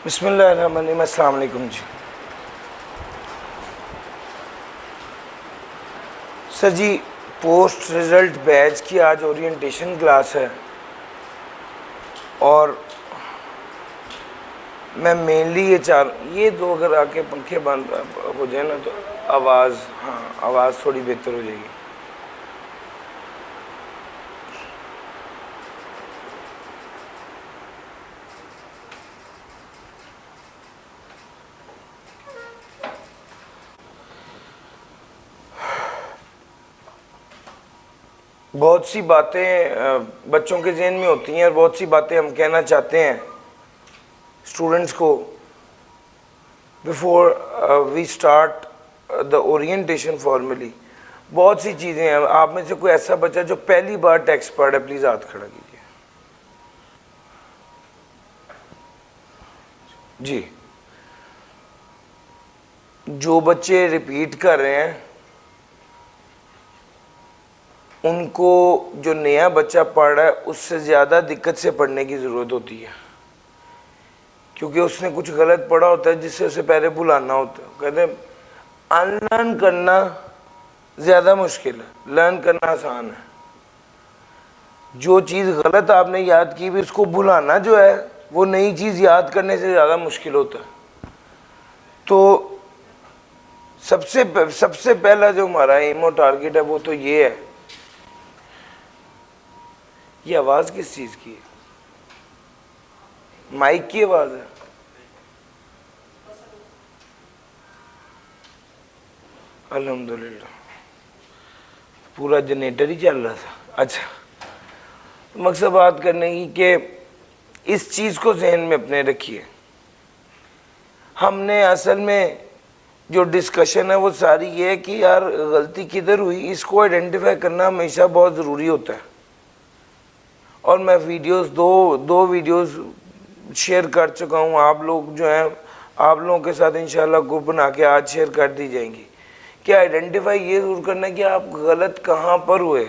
بسم اللہ الرحمن الرحیم. السلام علیکم جی. سر جی پوسٹ رزلٹ بیچ کی آج اورینٹیشن کلاس ہے اور میں مینلی یہ دو اگر آ کے پنکھے بند ہو جائیں نا تو آواز تھوڑی بہتر ہو جائے گی. بہت سی باتیں بچوں کے ذہن میں ہوتی ہیں اور بہت سی باتیں ہم کہنا چاہتے ہیں اسٹوڈنٹس کو before we start the orientation formally. بہت سی چیزیں ہیں. آپ میں سے کوئی ایسا بچہ جو پہلی بار ٹیکسٹ پڑھ ہے پلیز ہاتھ کھڑا کیجیے. جی جو بچے ریپیٹ کر رہے ہیں ان کو جو نیا بچہ پڑھ رہا ہے اس سے زیادہ دقت سے پڑھنے کی ضرورت ہوتی ہے کیونکہ اس نے کچھ غلط پڑھا ہوتا ہے جس سے اسے پہلے بھلانا ہوتا ہے. کہتے ہیں ان لرن کرنا زیادہ مشکل ہے، لرن کرنا آسان ہے. جو چیز غلط آپ نے یاد کی بھی اس کو بھلانا جو ہے وہ نئی چیز یاد کرنے سے زیادہ مشکل ہوتا ہے. تو سب سے پہلا جو ہمارا ایم و ٹارگیٹ ہے وہ تو یہ ہے. یہ آواز کس چیز کی ہے؟ مائک کی آواز ہے. الحمدللہ پورا جنریٹر ہی چل رہا تھا. اچھا مقصد بات کرنے کی کہ اس چیز کو ذہن میں اپنے رکھیے. ہم نے اصل میں جو ڈسکشن ہے وہ ساری یہ ہے کہ یار غلطی کدھر ہوئی اس کو آئیڈینٹیفائی کرنا ہمیشہ بہت ضروری ہوتا ہے. اور میں دو ویڈیوز شیئر کر چکا ہوں. آپ لوگ جو ہیں آپ لوگوں کے ساتھ انشاءاللہ گروپ بنا کے آج شیئر کر دی جائیں گی کہ آئیڈینٹیفائی یہ ضرور کرنا ہے کہ آپ غلط کہاں پر ہوئے.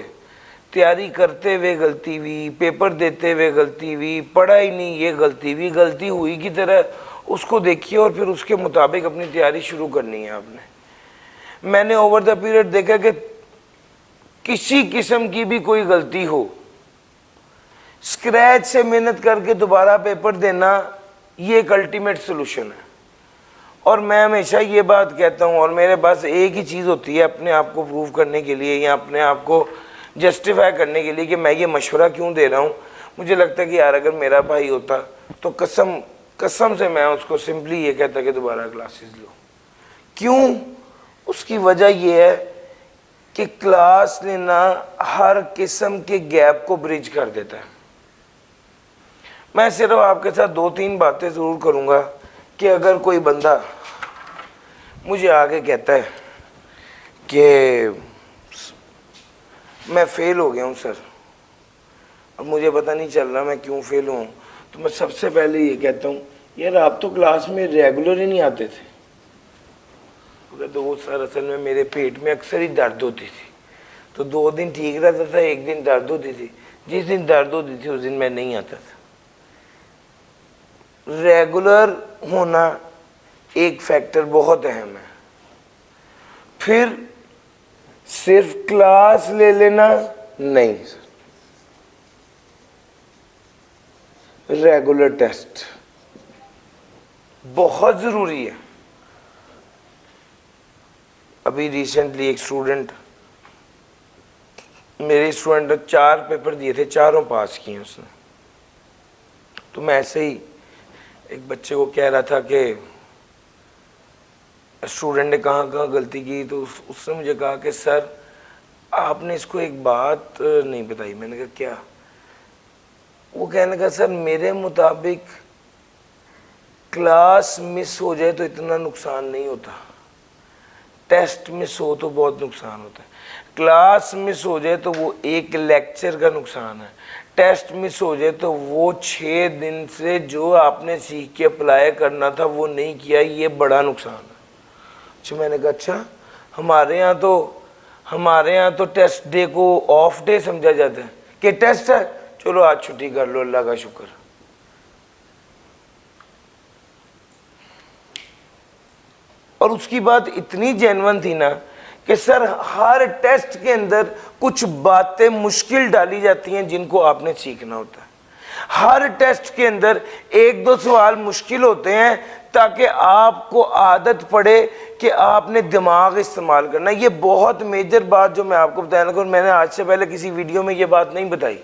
تیاری کرتے ہوئے غلطی ہوئی، پیپر دیتے ہوئے غلطی ہوئی، پڑھا ہی نہیں یہ غلطی ہوئی. غلطی ہوئی کی طرح اس کو دیکھیے اور پھر اس کے مطابق اپنی تیاری شروع کرنی ہے. آپ نے میں نے اوور دا پیریڈ دیکھا کہ کسی قسم کی بھی کوئی غلطی ہو اسکریچ سے محنت کر کے دوبارہ پیپر دینا یہ ایک الٹیمیٹ سلوشن ہے. اور میں ہمیشہ یہ بات کہتا ہوں اور میرے پاس ایک ہی چیز ہوتی ہے اپنے آپ کو پروف کرنے کے لیے یا اپنے آپ کو جسٹیفائی کرنے کے لیے کہ میں یہ مشورہ کیوں دے رہا ہوں. مجھے لگتا ہے کہ یار اگر میرا بھائی ہوتا تو قسم سے میں اس کو سمپلی یہ کہتا کہ دوبارہ کلاسز لو. کیوں؟ اس کی وجہ یہ ہے کہ کلاس لینا ہر قسم کے گیپ کو بریج کر دیتا ہے. میں صرف آپ کے ساتھ 2-3 باتیں ضرور کروں گا کہ اگر کوئی بندہ مجھے آگے کہتا ہے کہ میں فیل ہو گیا ہوں سر اب مجھے پتہ نہیں چل رہا میں کیوں فیل ہوں، تو میں سب سے پہلے یہ کہتا ہوں یار آپ تو کلاس میں ریگولر ہی نہیں آتے تھے. تو وہ سر اصل میں میرے پیٹ میں اکثر ہی درد ہوتی تھی تو 2 دن ٹھیک رہتا تھا، 1 دن درد ہوتی تھی. جس دن درد ہوتی تھی اس دن میں نہیں آتا تھا. ریگولر ہونا ایک فیکٹر بہت اہم ہے. پھر صرف کلاس لے لینا نہیں سر، ریگولر ٹیسٹ بہت ضروری ہے. ابھی ریسنٹلی ایک میرے اسٹوڈنٹ 4 پیپر دیے تھے، 4 پاس کیے اس نے. تو میں ایسے ہی ایک بچے کو کہہ رہا تھا کہ اسٹوڈنٹ نے کہاں غلطی کی، تو اس نے مجھے کہا کہ سر آپ نے اس کو ایک بات نہیں بتائی. میں نے کہا کیا؟ وہ کہنے کا سر میرے مطابق کلاس مس ہو جائے تو اتنا نقصان نہیں ہوتا، ٹیسٹ مس ہو تو بہت نقصان ہوتا ہے. کلاس مس ہو جائے تو وہ ایک لیکچر کا نقصان ہے، ٹیسٹ مس ہو جائے تو وہ 6 دن سے جو آپ نے سیکھ کے اپلائی کرنا تھا وہ نہیں کیا، یہ بڑا نقصان ہے. اچھا میں نے کہا اچھا ہمارے یہاں تو ٹیسٹ ڈے کو آف ڈے سمجھا جاتا ہے کہ ٹیسٹ ہے چلو آج چھٹی کر لو اللہ کا شکر. اور اس کی بات اتنی جینون تھی نا کہ سر ہر ٹیسٹ کے اندر کچھ باتیں مشکل ڈالی جاتی ہیں جن کو آپ نے سیکھنا ہوتا ہے. ہر ٹیسٹ کے اندر ایک دو سوال مشکل ہوتے ہیں تاکہ آپ کو عادت پڑے کہ آپ نے دماغ استعمال کرنا. یہ بہت میجر بات جو میں آپ کو بتایا لگا، میں نے آج سے پہلے کسی ویڈیو میں یہ بات نہیں بتائی.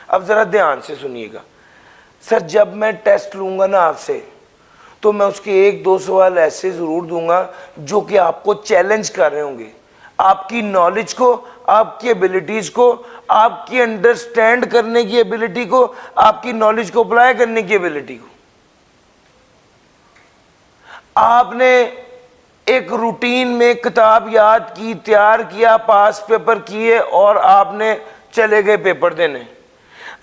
اب ذرا دھیان سے سنیے گا. سر جب میں ٹیسٹ لوں گا نا آپ سے تو میں اس کے ایک دو سوال ایسے ضرور دوں گا جو کہ آپ کو چیلنج کر رہے ہوں گے، آپ کی نالج کو، آپ کی ایبلٹیز کو، آپ کی انڈرسٹینڈ کرنے کی ایبلٹی کو، آپ کی نالج کو اپلائی کرنے کی ایبلٹی کو. آپ نے ایک روٹین میں کتاب یاد کی، تیار کیا، پاس پیپر کیے اور آپ نے چلے گئے پیپر دینے.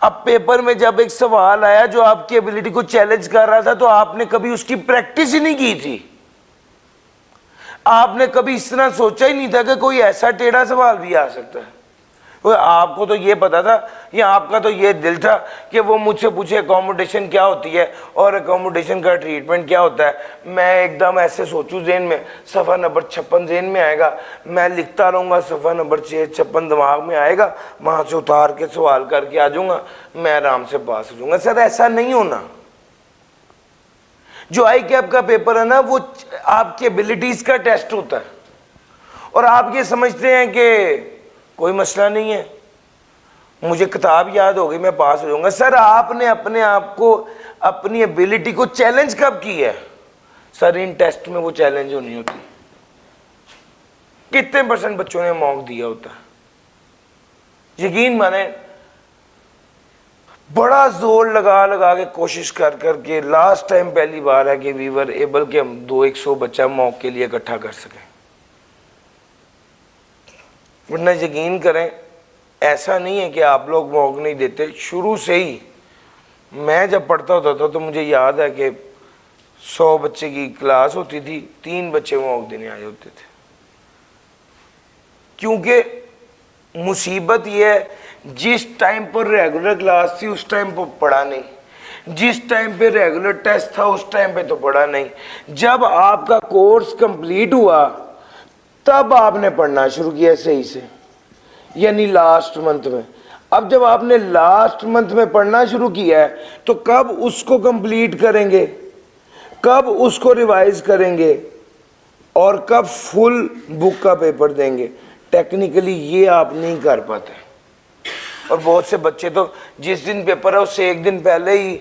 اب پیپر میں جب ایک سوال آیا جو آپ کی ایبلٹی کو چیلنج کر رہا تھا تو آپ نے کبھی اس کی پریکٹس ہی نہیں کی تھی. آپ نے کبھی اس طرح سوچا ہی نہیں تھا کہ کوئی ایسا ٹیڑھا سوال بھی آ سکتا ہے. آپ کو تو یہ پتا تھا یا آپ کا تو یہ دل تھا کہ وہ مجھ سے پوچھے اکوموڈیشن کیا ہوتی ہے اور اکوموڈیشن کا ٹریٹمنٹ کیا ہوتا ہے. میں ایک دم ایسے سوچوں ذہن میں، صفحہ نمبر 56 ذہن میں آئے گا، میں لکھتا رہوں گا، صفحہ نمبر 56 دماغ میں آئے گا، وہاں سے اتار کے سوال کر کے آ جاؤں گا، میں آرام سے پاس ہو جاؤں گا. سر ایسا نہیں ہونا. جو آئی کیپ کا پیپر ہے نا وہ آپ کی ایبلٹیز کا ٹیسٹ ہوتا ہے اور آپ یہ سمجھتے ہیں کہ کوئی مسئلہ نہیں ہے، مجھے کتاب یاد ہو گئی میں پاس ہو جاؤں گا. سر آپ نے اپنے آپ کو، اپنی ایبلٹی کو چیلنج کب کی ہے؟ سر ان ٹیسٹ میں وہ چیلنج ہونی ہوتی. کتنے % بچوں نے موقع دیا ہوتا ہے؟ یقین مانیں بڑا زور لگا لگا کے کوشش کر کر کے لاسٹ ٹائم پہلی بار ہے کہ وی ور ایبل کہ ہم 200 بچہ موقع کے لیے اکٹھا کر سکیں. ورنہ یقین کریں ایسا نہیں ہے کہ آپ لوگ موقع نہیں دیتے. شروع سے ہی میں جب پڑھتا ہوتا تھا تو مجھے یاد ہے کہ 100 بچے کی کلاس ہوتی تھی، 3 بچے موقع دینے آئے ہوتے تھے. کیونکہ مصیبت یہ ہے جس ٹائم پر ریگولر کلاس تھی اس ٹائم پر پڑھا نہیں، جس ٹائم پہ ریگولر ٹیسٹ تھا اس ٹائم پہ تو پڑھا نہیں. جب آپ کا کورس کمپلیٹ ہوا تب آپ نے پڑھنا شروع کیا صحیح سے، یعنی لاسٹ منتھ میں. اب جب آپ نے لاسٹ منتھ میں پڑھنا شروع کیا ہے تو کب اس کو کمپلیٹ کریں گے، کب اس کو ریوائز کریں گے اور کب فل بک کا پیپر دیں گے؟ ٹیکنیکلی یہ آپ نہیں کر پاتے. اور بہت سے بچے تو جس دن پیپر ہے اس سے ایک دن پہلے ہی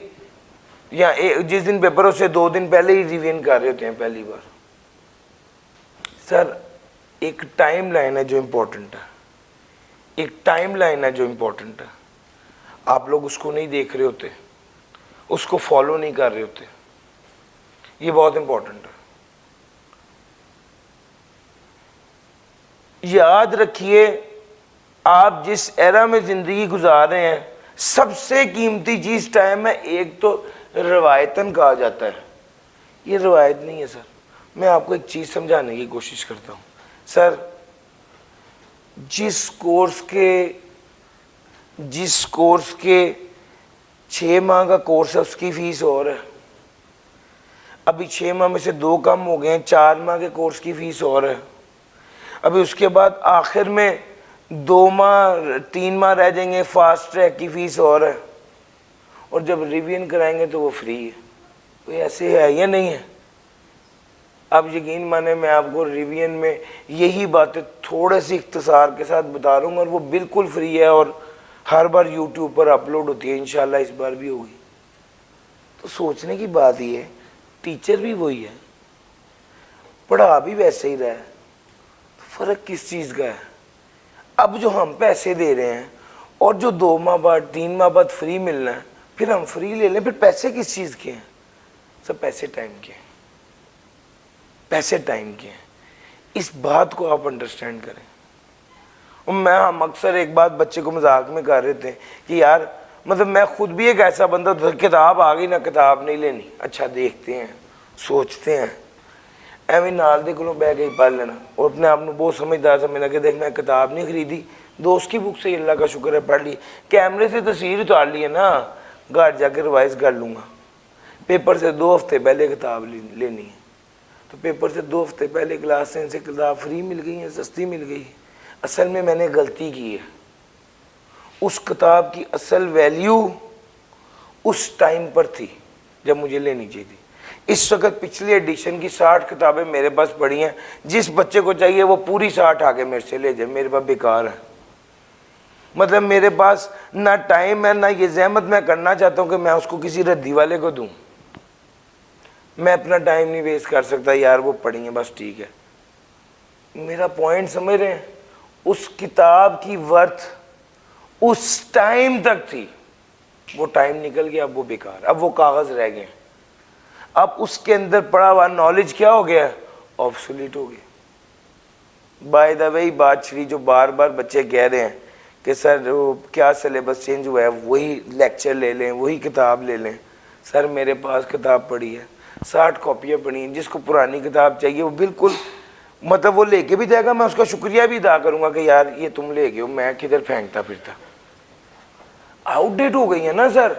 یا جس دن پیپر ہے اس سے 2 دن پہلے ہی ریویژن کر رہے ہوتے ہیں پہلی بار. سر ایک ٹائم لائن ہے جو امپورٹنٹ ہے، ایک ٹائم لائن ہے جو امپورٹنٹ ہے. آپ لوگ اس کو نہیں دیکھ رہے ہوتے، اس کو فالو نہیں کر رہے ہوتے. یہ بہت امپورٹنٹ ہے. یاد رکھیے آپ جس ایرا میں زندگی گزار رہے ہیں سب سے قیمتی چیز ٹائم ہے. ایک تو روایتاً کہا جاتا ہے، یہ روایت نہیں ہے سر. میں آپ کو ایک چیز سمجھانے کی کوشش کرتا ہوں. سر جس کورس کے 6 ماہ کا کورس ہے اس کی فیس اور ہے. ابھی 6 ماہ میں سے 2 کم ہو گئے ہیں، 4 ماہ کے کورس کی فیس اور ہے. ابھی اس کے بعد آخر میں 2 ماہ 3 ماہ رہ جائیں گے، فاسٹ ٹریک کی فیس اور ہے. اور جب ریویژن کرائیں گے تو وہ فری ہے. کوئی ایسے ہے یا نہیں ہے؟ اب یقین مانے میں آپ کو ریویژن میں یہی باتیں تھوڑے سی اختصار کے ساتھ بتا رہا ہوں اور وہ بالکل فری ہے اور ہر بار یوٹیوب پر اپلوڈ ہوتی ہے. انشاءاللہ اس بار بھی ہوگی. تو سوچنے کی بات یہ ہے ٹیچر بھی وہی ہے، پڑھا بھی ویسے ہی رہا ہے، فرق کس چیز کا ہے؟ اب جو ہم پیسے دے رہے ہیں اور جو 2 ماہ بعد 3 ماہ بعد فری ملنا ہے پھر ہم فری لے لیں. پھر پیسے کس چیز کے ہیں؟ سب پیسے ٹائم کے ہیں، پیسے ٹائم کے ہیں. اس بات کو آپ انڈرسٹینڈ کریں. ہم اکثر ایک بات بچے کو مذاق میں کر رہے تھے کہ یار مطلب میں خود بھی ایک ایسا بندہ تھا، کتاب آ گئی نہ کتاب نہیں لینی، اچھا دیکھتے ہیں سوچتے ہیں ایویں نال دے کولوں بہ کے پڑھ لینا. اور اپنے آپ کو بہت سمجھدار تھا. میں نے کہا دیکھ میں کتاب نہیں خریدی، دوست کی بک سے اللہ کا شکر ہے پڑھ لی، کیمرے سے تصویر اتار لی ہے نا، گھر جا کے ریوائز کر لوں گا. پیپر سے 2 ہفتے پہلے کتاب لینی ہے. تو پیپر سے 2 ہفتے پہلے کلاس سے ان سے کتاب فری مل گئی ہے، سستی مل گئی. اصل میں نے غلطی کی ہے. اس کتاب کی اصل ویلیو اس ٹائم پر تھی جب مجھے لینی چاہیے تھی. اس وقت پچھلی ایڈیشن کی 60 کتابیں میرے پاس پڑھی ہیں. جس بچے کو چاہیے وہ پوری 60 آگے میرے سے لے جائے، میرے پاس بیکار ہے. مطلب میرے پاس نہ ٹائم ہے، نہ یہ زحمت میں کرنا چاہتا ہوں کہ میں اس کو کسی ردی والے کو دوں. میں اپنا ٹائم نہیں ویسٹ کر سکتا یار، وہ پڑھی ہیں بس ٹھیک ہے. میرا پوائنٹ سمجھ رہے ہیں؟ اس کتاب کی ورتھ اس ٹائم تک تھی، وہ ٹائم نکل گیا، اب وہ بیکار، اب وہ کاغذ رہ گئے. اب اس کے اندر پڑا ہوا نالج کیا ہو گیا؟ آبسولیٹ ہو گیا. بائی دا وے بات چلی جو بار بار بچے کہہ رہے ہیں کہ سر کیا سلیبس چینج ہوا ہے، وہی لیکچر لے لیں، وہی کتاب لے لیں. سر میرے پاس کتاب پڑھی ہے، 60 کاپیاں پڑھی ہیں. جس کو پرانی کتاب چاہیے وہ بالکل مطلب وہ لے کے بھی جائے گا، میں اس کا شکریہ بھی ادا کروں گا کہ یار یہ تم لے گئے ہو، میں کدھر پھینکتا پھرتا. آؤٹ ڈیٹ ہو گئی ہے نا سر.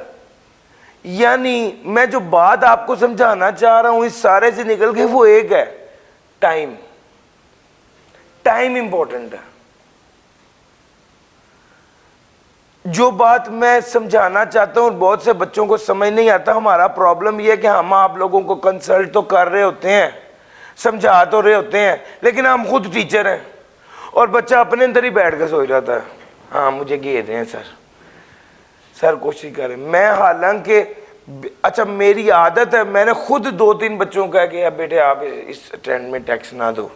یعنی میں جو بات آپ کو سمجھانا چاہ رہا ہوں اس سارے سے نکل کے وہ ایک ہے، ٹائم. ٹائم امپورٹنٹ ہے. جو بات میں سمجھانا چاہتا ہوں بہت سے بچوں کو سمجھ نہیں آتا. ہمارا پرابلم یہ ہے کہ ہم آپ لوگوں کو کنسلٹ تو کر رہے ہوتے ہیں، سمجھا تو رہے ہوتے ہیں، لیکن ہم خود ٹیچر ہیں اور بچہ اپنے اندر ہی بیٹھ کے سوچ رہتا ہے ہاں مجھے گھیر رہے ہیں سر کوشش کریں. میں حالانکہ اچھا میری عادت ہے، میں نے خود 2-3 بچوں کو کہا کہ بیٹے آپ اس اٹینڈ میں ٹیکسٹ نہ دو،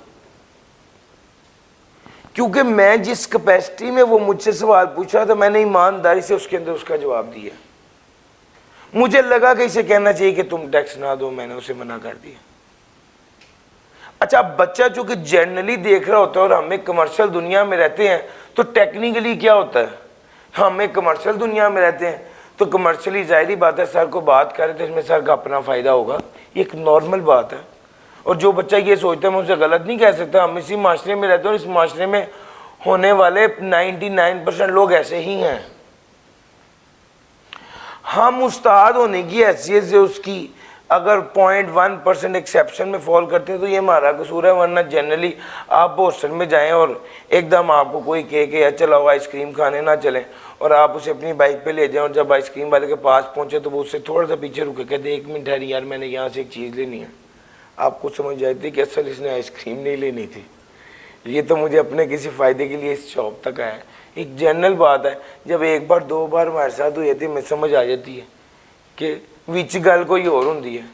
کیونکہ میں جس کیپیسٹی میں وہ مجھ سے سوال پوچھا تھا میں نے ایمانداری سے اس کے اندر اس کا جواب دیا. مجھے لگا کہ اسے کہنا چاہیے کہ تم ٹیکسٹ نہ دو، میں نے اسے منع کر دیا. اچھا بچہ چونکہ جنرلی دیکھ رہا ہوتا ہے اور ہم ایک کمرشل دنیا میں رہتے ہیں تو ٹیکنیکلی کیا ہوتا ہے، ہم ایک کمرشل دنیا میں رہتے ہیں تو کمرشلی ظاہری بات ہے سر کو بات کرے تو اس میں سر کا اپنا فائدہ ہوگا، یہ ایک نارمل بات ہے. اور جو بچہ یہ سوچتا ہے میں اسے غلط نہیں کہہ سکتا. ہم اسی معاشرے میں رہتے ہیں اور اس معاشرے میں ہونے والے 99% لوگ ایسے ہی ہیں. ہم استاد ہونے کی حیثیت سے اس کی اگر 0.1% ایکسیپشن میں فال کرتے ہیں تو یہ ہمارا قصور ہے. ورنہ جنرلی آپ ہاسٹل میں جائیں اور ایک دم آپ کو کوئی کہے کہ چلو آئس کریم کھانے نہ چلیں اور آپ اسے اپنی بائک پہ لے جائیں اور جب آئس کریم والے کے پاس پہنچے تو وہ اس سے تھوڑا سا پیچھے رکے کہتے 1 منٹ ٹھہر یار میں نے یہاں سے ایک چیز لینی ہے. آپ کو سمجھ جاتی کہ اصل اس نے آئس کریم نہیں لینی تھی، یہ تو مجھے اپنے کسی فائدے کے لیے اس شاپ تک آیا. ایک جنرل بات ہے، جب 1 بار 2 بار ہمارے ساتھ ہوئی تھی میں سمجھ آ جاتی ہے کہ وچ گل کوئی اور ہوندی ہے.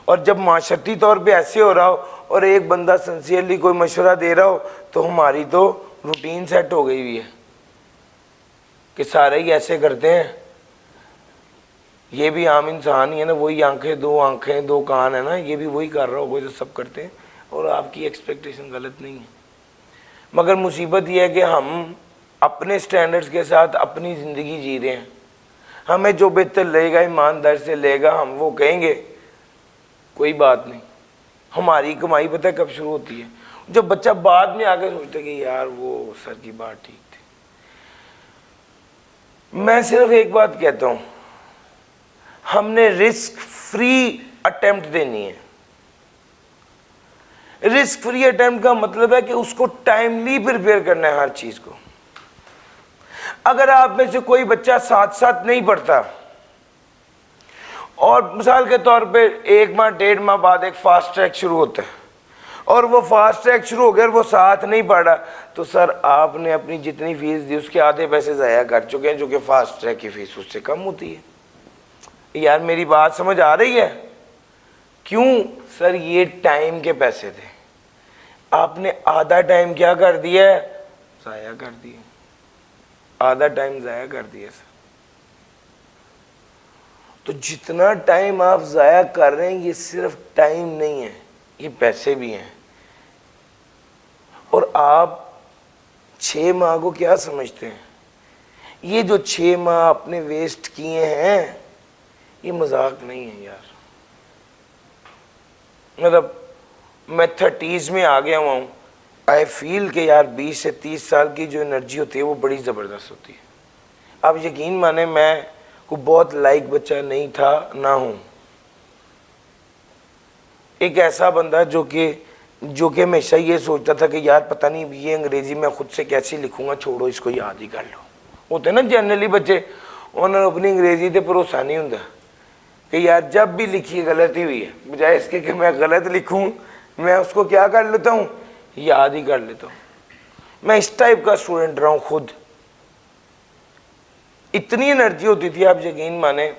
اور جب معاشرتی طور پہ ایسے ہو رہا ہو اور ایک بندہ سنسیئرلی کوئی مشورہ دے رہا ہو تو ہماری تو روٹین سیٹ ہو گئی ہوئی ہے کہ سارے ہی ایسے کرتے ہیں. یہ بھی عام انسان ہی ہے نا، وہی آنکھیں 2 کان ہے نا، یہ بھی وہی کر رہا ہوگا جو سب کرتے ہیں اور آپ کی ایکسپیکٹیشن غلط نہیں ہے. مگر مصیبت یہ ہے کہ ہم اپنے سٹینڈرڈز کے ساتھ اپنی زندگی جی رہے ہیں. ہمیں جو بہتر لے گا ایماندار سے لے گا، ہم وہ کہیں گے کوئی بات نہیں. ہماری کمائی پتہ کب شروع ہوتی ہے؟ جب بچہ بعد میں آگے سوچتا ہے کہ یار وہ سر کی بات ٹھیک تھی. میں صرف ایک بات کہتا ہوں، ہم نے رسک فری اٹیمپٹ دینی ہے. رسک فری اٹیمپٹ کا مطلب ہے کہ اس کو ٹائملی پریپیئر کرنا ہے ہر چیز کو. اگر آپ میں سے کوئی بچہ ساتھ نہیں پڑھتا اور مثال کے طور پہ 1 ماہ 1.5 ماہ بعد ایک فاسٹ ٹریک شروع ہوتا ہے اور وہ فاسٹ ٹریک شروع ہو گیا اور وہ ساتھ نہیں پڑھا تو سر آپ نے اپنی جتنی فیس دی اس کے آدھے پیسے ضائع کر چکے ہیں، جو کہ فاسٹ ٹریک کی فیس اس سے کم ہوتی ہے. یار میری بات سمجھ آ رہی ہے؟ کیوں سر؟ یہ ٹائم کے پیسے تھے، آپ نے آدھا ٹائم کیا کر دیا ہے؟ ضائع کر دیا. آدھا ٹائم ضائع کر دیا سر. تو جتنا ٹائم آپ ضائع کر رہے ہیں یہ صرف ٹائم نہیں ہے، یہ پیسے بھی ہیں. اور آپ 6 ماہ کو کیا سمجھتے ہیں؟ یہ جو 6 ماہ آپ نے ویسٹ کیے ہیں یہ مذاق نہیں ہے یار. مطلب میں 30s میں آ گیا ہوا ہوں. آئی فیل کہ یار 20 سے 30 سال کی جو انرجی ہوتی ہے وہ بڑی زبردست ہوتی ہے. آپ یقین مانیں میں کو بہت لائک بچہ نہیں تھا نہ ہوں. ایک ایسا بندہ جو کہ ہمیشہ یہ سوچتا تھا کہ یار پتہ نہیں یہ انگریزی میں خود سے کیسے لکھوں گا، چھوڑو اس کو یاد ہی کر لو. ہوتے نا جنرلی بچے، انہوں نے اپنی انگریزی تے بھروسہ نہیں ہوتا کہ یار جب بھی لکھی غلطی ہوئی ہے، بجائے اس کے کہ میں غلط لکھوں، میں اس کو کیا کر لیتا ہوں، یاد ہی کر لیتا ہوں. میں اس ٹائپ کا اسٹوڈنٹ رہا ہوں خود. اتنی انرجی ہوتی تھی آپ یقین مانیں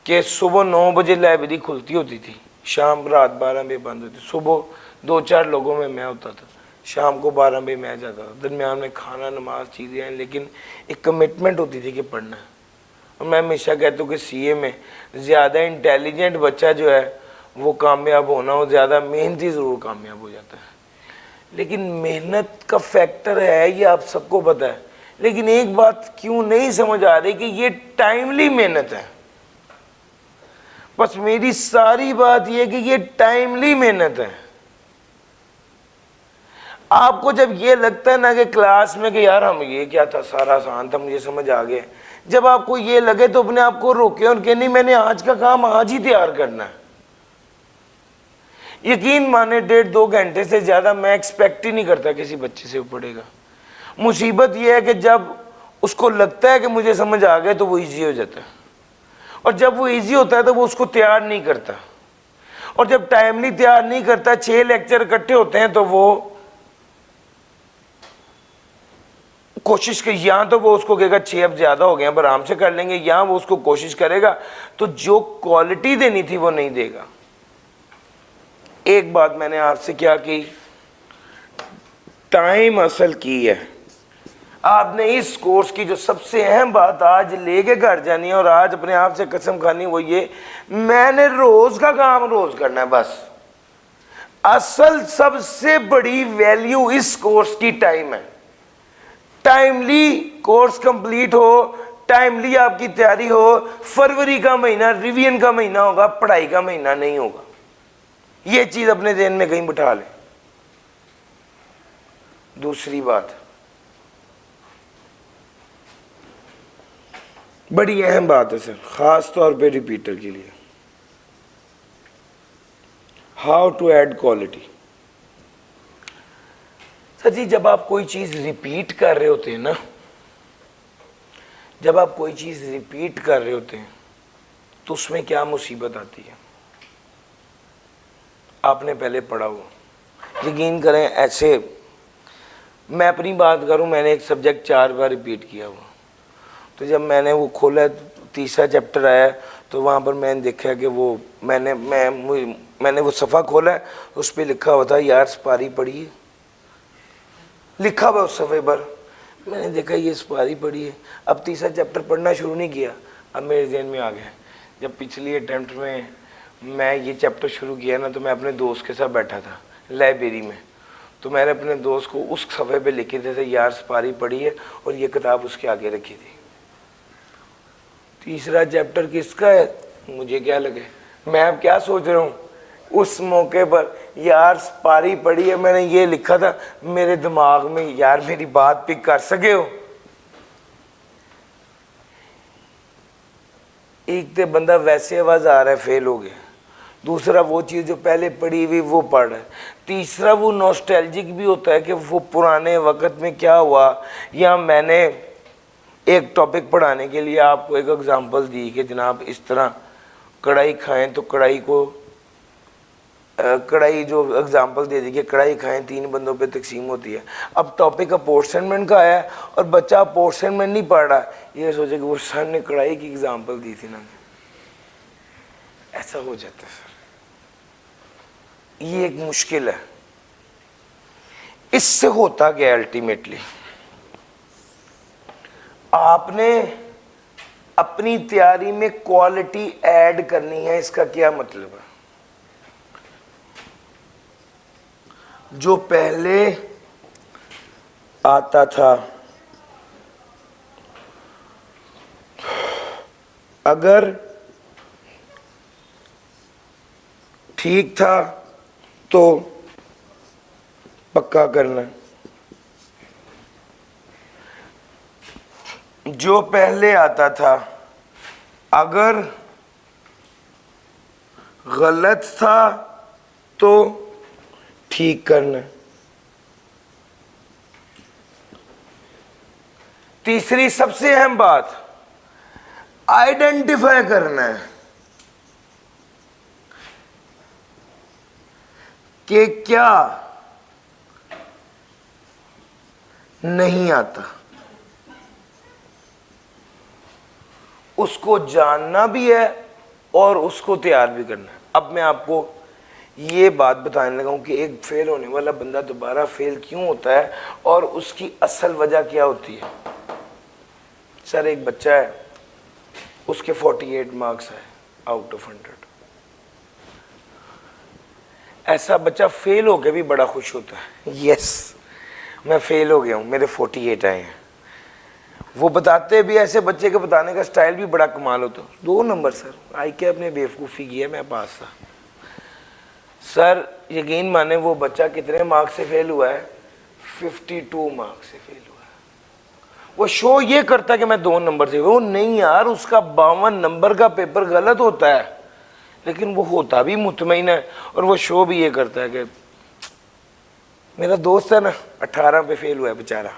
کہ صبح 9 بجے لائبریری کھلتی ہوتی تھی، شام رات 12 بجے بند ہوتی. صبح 2-4 لوگوں میں ہوتا تھا، شام کو 12 بجے میں جاتا تھا. درمیان میں کھانا نماز چیزیں ہیں، لیکن ایک کمٹمنٹ ہوتی تھی کہ پڑھنا ہے. اور میں ہمیشہ کہتا ہوں کہ سی اے میں زیادہ انٹیلیجنٹ بچہ جو ہے وہ کامیاب ہونا ہو، زیادہ محنتی ضرور کامیاب ہو جاتا ہے. لیکن محنت کا فیکٹر ہے یہ آپ سب کو پتہ ہے، لیکن ایک بات کیوں نہیں سمجھ آ رہی کہ یہ ٹائملی محنت ہے. بس میری ساری بات یہ کہ یہ ٹائملی محنت ہے. آپ کو جب یہ لگتا ہے نا کہ کلاس میں کہ یار ہم یہ کیا تھا، سارا آسان تھا، مجھے سمجھ آ گیا، جب آپ کو یہ لگے تو اپنے آپ کو روکے اور کہ نہیں میں نے آج کا کام آج ہی تیار کرنا ہے. یقین مانے 1.5-2 گھنٹے سے زیادہ میں ایکسپیکٹ ہی نہیں کرتا کسی بچے سے وہ پڑھے گا. مصیبت یہ ہے کہ جب اس کو لگتا ہے کہ مجھے سمجھ آ گیا تو وہ ایزی ہو جاتا ہے، اور جب وہ ایزی ہوتا ہے تو وہ اس کو تیار نہیں کرتا، اور جب ٹائملی تیار نہیں کرتا، 6 لیکچر اکٹھے ہوتے ہیں تو وہ کوشش کہ یا تو وہ اس کو کہے گا 6 اب زیادہ ہو گئے اب آرام سے کر لیں گے، یا وہ اس کو کوشش کرے گا تو جو کوالٹی دینی تھی وہ نہیں دے گا. ایک بات میں نے آپ سے کیا کی، ٹائم اصل کی ہے. آپ نے اس کورس کی جو سب سے اہم بات آج لے کے گھر جانی ہے اور آج اپنے آپ سے قسم کھانی وہ یہ، میں نے روز کا کام روز کرنا ہے بس. اصل سب سے بڑی ویلیو اس کورس کی ٹائم ہے. ٹائملی کورس کمپلیٹ ہو، ٹائملی آپ کی تیاری ہو. فروری کا مہینہ ریویژن کا مہینہ ہوگا، پڑھائی کا مہینہ نہیں ہوگا. یہ چیز اپنے ذہن میں کہیں بٹھا لیں. دوسری بات بڑی اہم بات ہے سر، خاص طور پہ ریپیٹر کے لیے، ہاؤ ٹو ایڈ کوالٹی. سر جی جب آپ کوئی چیز ریپیٹ کر رہے ہوتے ہیں نا، جب آپ کوئی چیز ریپیٹ کر رہے ہوتے ہیں تو اس میں کیا مصیبت آتی ہے آپ نے پہلے پڑھا ہو. یقین کریں ایسے میں اپنی بات کروں، میں نے ایک سبجیکٹ 4 بار ریپیٹ کیا ہوا، تو جب میں نے وہ کھولا 3را چیپٹر آیا تو وہاں پر میں نے دیکھا کہ وہ میں نے وہ صفحہ کھولا ہے، اس پہ لکھا ہوا تھا یار سپاری پڑھی ہے، لکھا ہوا اس صفحے پر. میں نے دیکھا یہ سپاری پڑھی ہے. اب 3را چیپٹر پڑھنا شروع نہیں کیا، اب میرے ذہن میں آ گیا جب پچھلی اٹیمپٹ میں یہ چیپٹر شروع کیا نا تو میں اپنے دوست کے ساتھ بیٹھا تھا لائبریری میں، تو میں نے اپنے دوست کو اس صفحے پہ لکھے تھے یار سپاری پڑھی ہے اور یہ کتاب اس کے آگے رکھی تھی. 3را چیپٹر کس کا ہے مجھے کیا لگے، میں اب کیا سوچ رہا ہوں اس موقع پر یار سپاری پڑھی ہے میں نے یہ لکھا تھا میرے دماغ میں، یار میری بات پک کر سکے ہو. ایک تو بندہ ویسے آواز آ رہا ہے فیل ہو گیا، دوسرا وہ چیز جو پہلے پڑھی ہوئی وہ پڑھ رہا ہے، تیسرا وہ نوسٹیلجک بھی ہوتا ہے کہ وہ پرانے وقت میں کیا ہوا. یا میں نے ایک ٹاپک پڑھانے کے لیے آپ کو ایک اگزامپل دی کہ جناب اس طرح کڑھائی کھائیں تو کڑھائی جو اگزامپل دے دی کہ کڑھائی کھائیں 3 بندوں پہ تقسیم ہوتی ہے. اب ٹاپک اپورشنمنٹ کا ہے اور بچہ اپورشنمنٹ نہیں پڑھ رہا، یہ سوچے کہ وہ سر نے کڑھائی کی اگزامپل دی تھی نا. ایسا ہو جاتا ہے سر، یہ ایک مشکل ہے. اس سے ہوتا گیا الٹیمیٹلی آپ نے اپنی تیاری میں کوالٹی ایڈ کرنی ہے. اس کا کیا مطلب ہے، جو پہلے آتا تھا اگر ٹھیک تھا تو پکا کرنا، جو پہلے آتا تھا اگر غلط تھا تو ٹھیک کرنا ہے. تیسری سب سے اہم بات آئیڈینٹیفائی کرنا ہے کہ کیا نہیں آتا. اس کو جاننا بھی ہے اور اس کو تیار بھی کرنا ہے. اب میں آپ کو یہ بات بتانے لگا ہوں کہ ایک فیل ہونے والا بندہ دوبارہ فیل کیوں ہوتا ہے اور اس کی اصل وجہ کیا ہوتی ہے. سر ایک بچہ ہے, اس کے 48 مارکس ہے آؤٹ آف 100. ایسا بچہ فیل ہو کے بھی بڑا خوش ہوتا ہے, یس میں فیل ہو گیا ہوں, میرے 48 آئے ہیں. وہ بتاتے بھی ایسے بچے کے بتانے کا سٹائل بھی بڑا کمال ہوتا ہے. 2 نمبر سر, آئی کے اپنے بیوقوفی کی ہے, میں پاس تھا. سر یقین مانے وہ بچہ کتنے مارکس سے فیل ہوا ہے؟ 52 مارکس سے فیل ہوا ہے. وہ شو یہ کرتا ہے کہ میں 2 نمبر سے, وہ نہیں یار, اس کا 52 نمبر کا پیپر غلط ہوتا ہے, لیکن وہ ہوتا بھی مطمئن ہے. اور وہ شو بھی یہ کرتا ہے کہ میرا دوست ہے نا 18 پہ فیل ہوا ہے بیچارہ,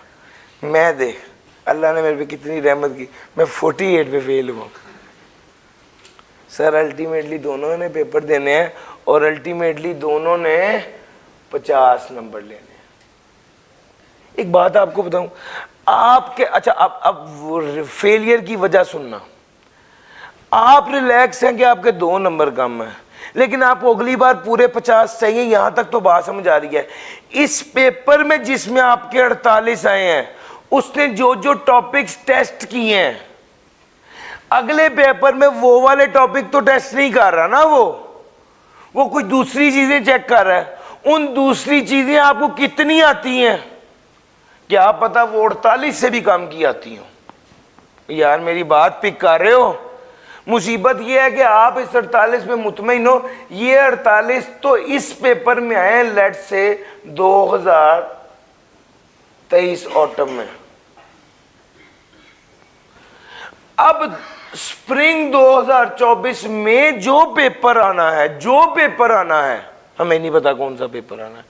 میں دیکھ اللہ نے میرے پہ کتنی رحمت کی, میں 48 پہ فیل ہوا. سر الٹیمیٹلی دونوں نے پیپر دینے ہیں اور الٹیمیٹلی دونوں نے 50 نمبر لینے ہیں. ایک بات آپ کو بتاؤں, آپ کے اچھا اب فیلئر کی وجہ سننا, آپ ریلیکس ہیں کہ آپ کے 2 نمبر کم ہیں, لیکن آپ کو اگلی بار پورے 50 چاہیے. یہاں تک تو بات سمجھ آ رہی ہے. اس پیپر میں جس میں آپ کے 48 آئے ہیں, اس نے جو جو ٹاپکس ٹیسٹ کیے ہیں, اگلے پیپر میں وہ والے ٹاپک تو ٹیسٹ نہیں کر رہا نا, وہ کچھ دوسری چیزیں چیک کر رہا ہے. ان دوسری چیزیں آپ کو کتنی آتی ہیں, کیا پتا وہ 48 سے بھی کم کی آتی ہوں. یار میری بات پک کر رہے ہو؟ مصیبت یہ ہے کہ آپ اس 48 میں مطمئن ہو, یہ 48 تو اس پیپر میں آئے لیٹ سے 2023 آٹم میں. اب سپرنگ 2024 میں جو پیپر آنا ہے, ہمیں نہیں پتا کون سا پیپر آنا ہے,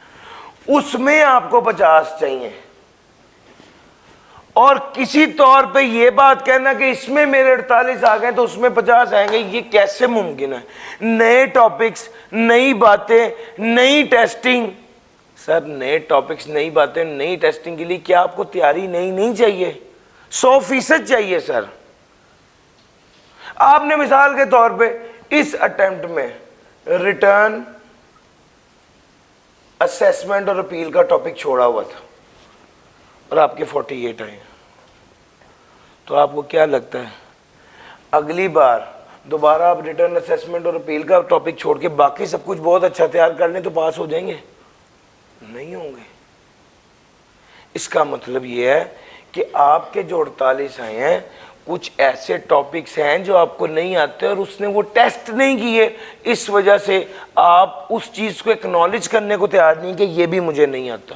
اس میں آپ کو 50 چاہیے. اور کسی طور پہ یہ بات کہنا کہ اس میں میرے 48 آ گئے تو اس میں 50 آئیں گے, یہ کیسے ممکن ہے؟ نئے ٹاپکس, نئی باتیں, نئی ٹیسٹنگ. سر نئے ٹاپکس, نئی باتیں, نئی ٹیسٹنگ کے لیے کیا آپ کو تیاری نہیں چاہیے؟ 100% چاہیے سر. آپ نے مثال کے طور پہ اس اٹیمپٹ میں ریٹرن, اسیسمنٹ اور اپیل کا ٹاپک چھوڑا ہوا تھا اور آپ کے 48 آئے ہیں, تو آپ کو کیا لگتا ہے اگلی بار دوبارہ آپ ریٹرن, اسیسمنٹ اور اپیل کا ٹاپک چھوڑ کے باقی سب کچھ بہت اچھا تیار کر لیں تو پاس ہو جائیں گے؟ نہیں ہوں گے. اس کا مطلب یہ ہے کہ آپ کے جو 48 آئے ہیں, کچھ ایسے ٹاپکس ہیں جو آپ کو نہیں آتے اور اس نے وہ ٹیسٹ نہیں کیے, اس وجہ سے آپ اس چیز کو ایکنالج کرنے کو تیار نہیں کہ یہ بھی مجھے نہیں آتا.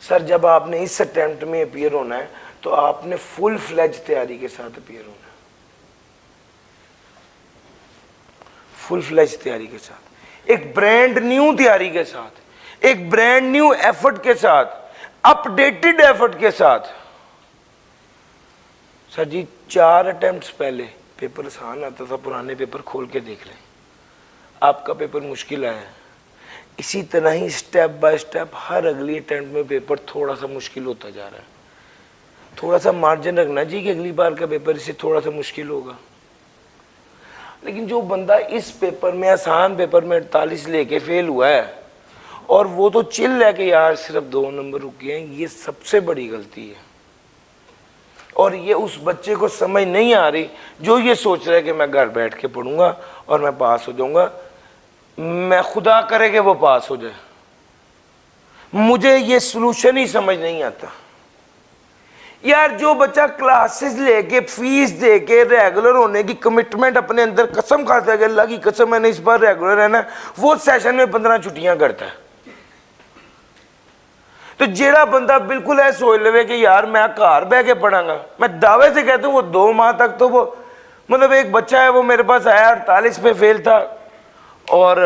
سر جب آپ نے اس اٹیمپٹ میں اپیئر ہونا ہے تو آپ نے فل فلیج تیاری کے ساتھ اپیئر ہونا ہے, فل فلیج تیاری کے ساتھ, ایک برانڈ نیو تیاری کے ساتھ, ایک برانڈ نیو ایفرٹ کے ساتھ, اپ ڈیٹڈ ایفرٹ کے ساتھ. سر جی 4 اٹیمپٹس پہلے پیپر آسان آتا تھا, پرانے پیپر کھول کے دیکھ لیں, آپ کا پیپر مشکل آیا ہے. اسی طرح ہی سٹیپ بائی سٹیپ ہر اگلی اٹیمپٹ میں پیپر تھوڑا سا مشکل ہوتا جا رہا ہے. تھوڑا سا مارجن رکھنا جی کہ اگلی بار کا پیپر اسے تھوڑا سا مشکل ہوگا. لیکن جو بندہ اس پیپر میں, آسان پیپر میں 48 لے کے فیل ہوا ہے اور وہ تو چل ہے کہ یار صرف 2 نمبر رکے ہیں, یہ سب سے بڑی غلطی ہے. اور یہ اس بچے کو سمجھ نہیں آ رہی جو یہ سوچ رہا ہے کہ میں گھر بیٹھ کے پڑھوں گا اور میں پاس ہو جاؤں گا. میں خدا کرے کہ وہ پاس ہو جائے, مجھے یہ سلوشن ہی سمجھ نہیں آتا. یار جو بچہ کلاسز لے کے, فیس دے کے, ریگولر ہونے کی کمٹمنٹ اپنے اندر قسم کھاتا ہے کہ اللہ کی قسم میں نے اس بار ریگولر رہنا, وہ سیشن میں 15 چھٹیاں کرتا ہے. تو جیڑا بندہ بالکل ہے سوچ لے کہ یار میں گھر بہ کے پڑھاں گا, میں دعوے سے کہتا ہوں وہ 2 ماہ تک تو وہ مطلب ایک بچہ ہے وہ میرے پاس آیا 48 پہ فیل تھا, اور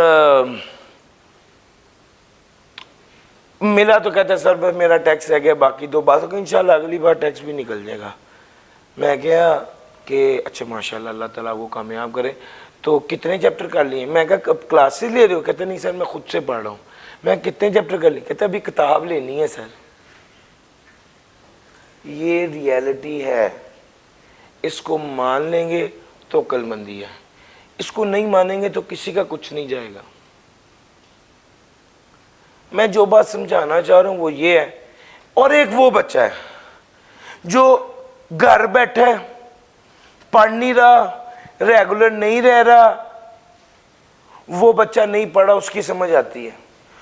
ملا تو کہتا ہے سر بس میرا ٹیکس رہ گیا باقی 2 باتوں کا، انشاءاللہ اگلی بار ٹیکس بھی نکل جائے گا. میں کہا کہ اچھا ماشاءاللہ اللہ تعالیٰ وہ کامیاب کرے. تو کتنے چیپٹر کر لیے؟ میں کہا کب کلاسز لے رہے ہو؟ کہتے نہیں سر میں خود سے پڑھ رہا ہوں. میں کتنے چیپٹر کر لیے؟ کہتے ابھی کتاب لینی ہے سر. یہ ریالٹی ہے، اس کو مان لیں گے تو عقل مندی ہے، اس کو نہیں مانیں گے تو کسی کا کچھ نہیں جائے گا. میں جو بات سمجھانا چاہ رہا ہوں وہ یہ ہے. اور ایک وہ بچہ ہے جو گھر بیٹھا ہے، پڑھ نہیں رہا، ریگولر نہیں رہ رہا، وہ بچہ نہیں پڑھا اس کی سمجھ آتی ہے.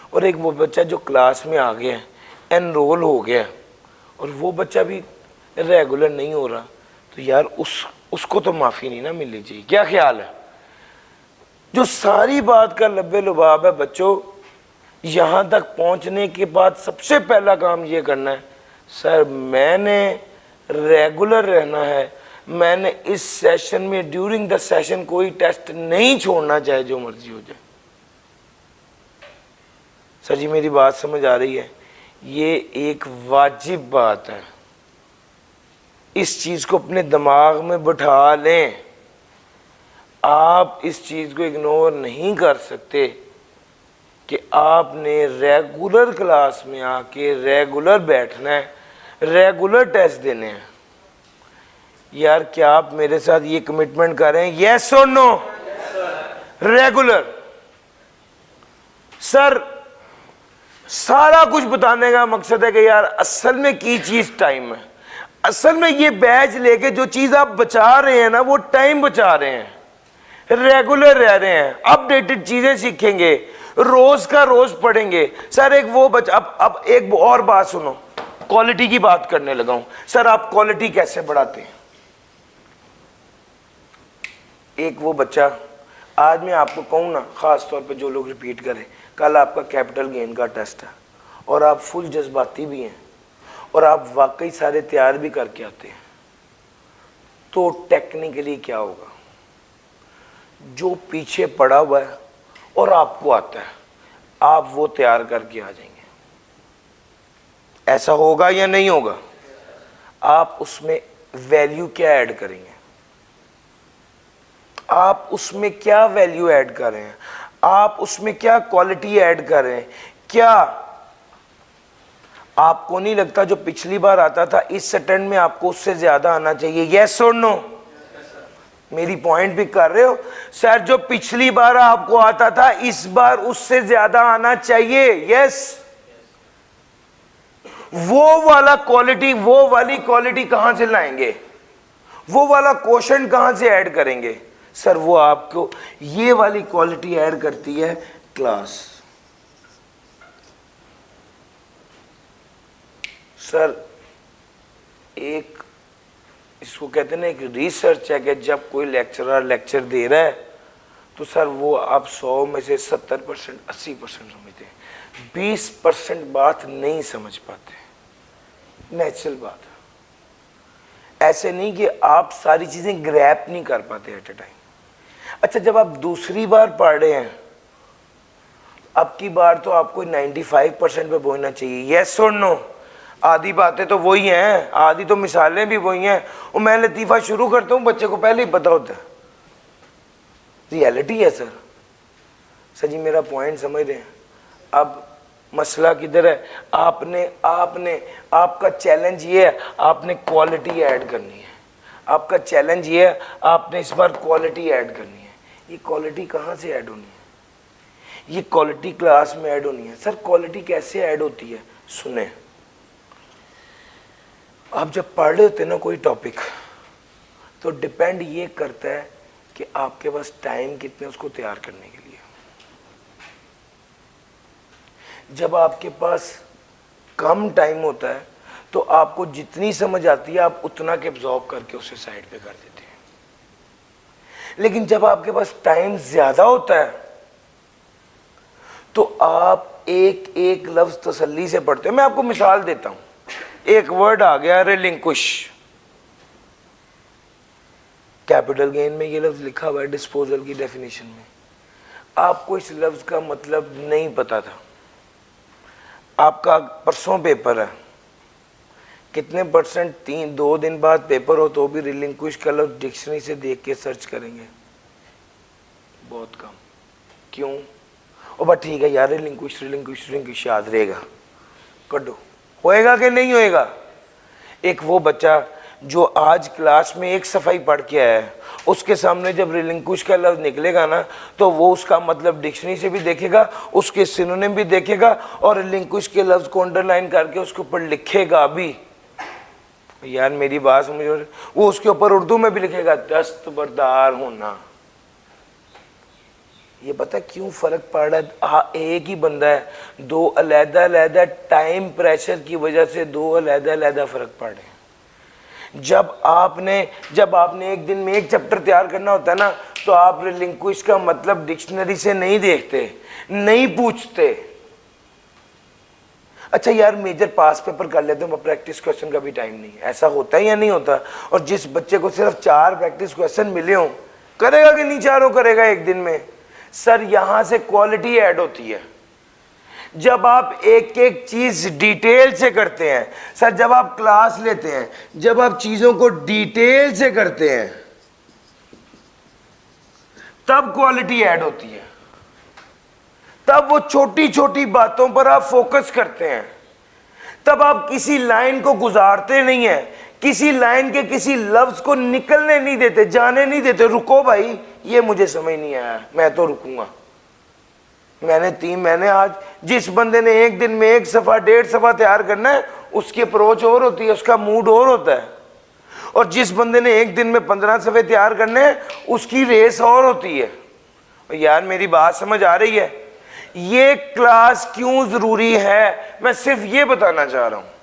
اور ایک وہ بچہ جو کلاس میں آ گیا ہے، انرول ہو گیا، اور وہ بچہ بھی ریگولر نہیں ہو رہا. تو یار اس کو تو معافی نہیں نا ملنی چاہیے. کیا خیال ہے؟ جو ساری بات کا لبے لباب ہے بچوں، یہاں تک پہنچنے کے بعد سب سے پہلا کام یہ کرنا ہے سر میں نے ریگولر رہنا ہے، میں نے اس سیشن میں ڈیورنگ دا سیشن کوئی ٹیسٹ نہیں چھوڑنا چاہے جو مرضی ہو جائے. سر جی میری بات سمجھ آ رہی ہے؟ یہ ایک واجب بات ہے، اس چیز کو اپنے دماغ میں بٹھا لیں. آپ اس چیز کو اگنور نہیں کر سکتے کہ آپ نے ریگولر کلاس میں آ کے ریگولر بیٹھنا ہے، ریگولر ٹیسٹ دینے ہیں. یار کیا آپ میرے ساتھ یہ کمٹمنٹ کر رہے ہیں؟ یس اور نو؟ ریگولر. سر سارا کچھ بتانے کا مقصد ہے کہ یار اصل میں کی چیز ٹائم ہے. اصل میں یہ بیچ لے کے جو چیز آپ بچا رہے ہیں نا وہ ٹائم بچا رہے ہیں، ریگولر رہ رہے ہیں، اپ ڈیٹڈ چیزیں سیکھیں گے، روز کا روز پڑھیں گے. سر ایک وہ اب ایک اور بات سنو، کوالٹی کی بات کرنے لگا ہوں. سر آپ کوالٹی کیسے بڑھاتے ہیں؟ ایک وہ بچہ، آج میں آپ کو کہوں نا خاص طور پہ جو لوگ ریپیٹ کریں، کل آپ کا کیپٹل گین کا ٹیسٹ ہے اور آپ فل جذباتی بھی ہیں اور آپ واقعی سارے تیار بھی کر کے آتے ہیں، تو ٹیکنیکلی کیا ہوگا؟ جو پیچھے پڑا ہوا ہے اور آپ کو آتا ہے آپ وہ تیار کر کے آ جائیں گے. ایسا ہوگا یا نہیں ہوگا؟ آپ اس میں ویلیو کیا ایڈ کریں گے؟ آپ اس میں کیا ویلیو ایڈ کر رہے ہیں؟ آپ اس میں کیا کوالٹی ایڈ کر رہے ہیں؟ کیا آپ کو نہیں لگتا جو پچھلی بار آتا تھا اس اٹینڈ میں آپ کو اس سے زیادہ آنا چاہیے؟ یس اور نو؟ میری پوائنٹ بھی کر رہے ہو؟ سر جو پچھلی بار آپ کو آتا تھا اس بار اس سے زیادہ آنا چاہیے. یس. وہ والی کوالٹی کہاں سے لائیں گے؟ وہ والا کوشن کہاں سے ایڈ کریں گے؟ سر وہ آپ کو یہ والی کوالٹی ایڈ کرتی ہے کلاس. سر ایک اس کو کہتے ہیں نا ایک ریسرچ ہے کہ جب کوئی لیکچرر لیکچر دے رہا ہے تو سر وہ آپ 100 میں سے 70% 80% سمجھتے ہیں، 20% بات نہیں سمجھ پاتے. نیچرل بات ہے، ایسے نہیں کہ آپ ساری چیزیں گریپ نہیں کر پاتے ایٹ اے ٹائم. اچھا جب آپ دوسری بار پڑھ رہے ہیں اب کی بار تو آپ کو 95% پہ پہنچنا چاہیے. یس اور نو؟ آدھی باتیں تو وہی ہیں، آدھی تو مثالیں بھی وہی ہیں. اور میں لطیفہ شروع کرتا ہوں بچے کو پہلے ہی پتا ہوتا ہے. ریالٹی ہے سر. سر جی میرا پوائنٹ سمجھ رہے ہیں؟ اب مسئلہ کدھر ہے؟ آپ کا چیلنج یہ ہے آپ نے کوالٹی ایڈ کرنی ہے. آپ کا چیلنج یہ ہے آپ نے اس بار کوالٹی ایڈ کرنی ہے. یہ کوالٹی کہاں سے ایڈ ہونی ہے؟ یہ کوالٹی کلاس میں ایڈ ہونی ہے. سر کوالٹی کیسے ایڈ ہوتی ہے؟ سنیں، آپ جب پڑھ رہے ہوتے ہیں نا کوئی ٹاپک تو ڈیپینڈ یہ کرتا ہے کہ آپ کے پاس ٹائم کتنے اس کو تیار کرنے کے لیے. جب آپ کے پاس کم ٹائم ہوتا ہے تو آپ کو جتنی سمجھ آتی ہے آپ اتنا کے ابزارب کر کے اسے سائڈ پہ کر دیتے ہیں. لیکن جب آپ کے پاس ٹائم زیادہ ہوتا ہے تو آپ ایک ایک لفظ تسلی سے پڑھتے ہیں. میں آپ کو مثال دیتا ہوں. ایک ورڈ آ گیا ریلنکوش، کیپٹل گین میں یہ لفظ لکھا ہوا ہے ڈسپوزل کی ڈیفینیشن میں. آپ کو اس لفظ کا مطلب نہیں پتا تھا, آپ کا پرسوں پیپر ہے, کتنے % 2 دن بعد پیپر ہو تو بھی ریلنکوش کا لفظ ڈکشنری سے دیکھ کے سرچ کریں گے؟ بہت کم. کیوں؟ او بس ٹھیک ہے یار, ریلنکوش یاد رہے گا, کڈو. ہوئے گا کہ نہیں ہوئے گا؟ ایک وہ بچہ جو آج کلاس میں ایک صفحہ پڑھ کے آیا ہے, اس کے سامنے جب ریلنکوش کا لفظ نکلے گا نا تو وہ اس کا مطلب ڈکشنری سے بھی دیکھے گا, اس کے سینونیم بھی دیکھے گا, اور ریلنکوش کے لفظ کو انڈر لائن کر کے اس کے اوپر لکھے گا بھی. یار میری بات سمجھ, وہ اس کے اوپر اردو میں بھی لکھے گا دستبردار ہونا. یہ پتہ کیوں فرق پڑ رہا ہے؟ ایک ہی بندہ ہے, 2 علیحدہ ٹائم پریشر کی وجہ سے 2 علیحدہ فرق پڑ رہے ہیں. جب آپ نے ایک دن میں ایک چیپٹر تیار کرنا ہوتا ہے نا, تو آپ ریلنکوش کا مطلب ڈکشنری سے نہیں دیکھتے, نہیں پوچھتے. اچھا یار میجر پاس پیپر کر لیتے ہیں, پریکٹس کویسچن کا بھی ٹائم نہیں. ایسا ہوتا ہے یا نہیں ہوتا؟ اور جس بچے کو صرف 4 پریکٹس کویسچن ملے ہوں, کرے گا کہ نہیں 4 کرے گا ایک دن میں؟ سر یہاں سے کوالٹی ایڈ ہوتی ہے. جب آپ ایک ایک چیز ڈیٹیل سے کرتے ہیں, سر جب آپ کلاس لیتے ہیں, جب آپ چیزوں کو ڈیٹیل سے کرتے ہیں, تب کوالٹی ایڈ ہوتی ہے. تب وہ چھوٹی چھوٹی باتوں پر آپ فوکس کرتے ہیں, تب آپ کسی لائن کو گزارتے نہیں ہیں, کسی لائن کے کسی لفظ کو نکلنے نہیں دیتے, جانے نہیں دیتے. رکو بھائی, یہ مجھے سمجھ نہیں آیا, میں تو رکوں گا. میں نے آج جس بندے نے ایک دن میں 1 صفحہ 1.5 صفحہ تیار کرنا ہے, اس کی اپروچ اور ہوتی ہے, اس کا موڈ اور ہوتا ہے. اور جس بندے نے ایک دن میں 15 صفحے تیار کرنے ہیں, اس کی ریس اور ہوتی ہے. یار میری بات سمجھ آ رہی ہے؟ یہ کلاس کیوں ضروری ہے, میں صرف یہ بتانا چاہ رہا ہوں.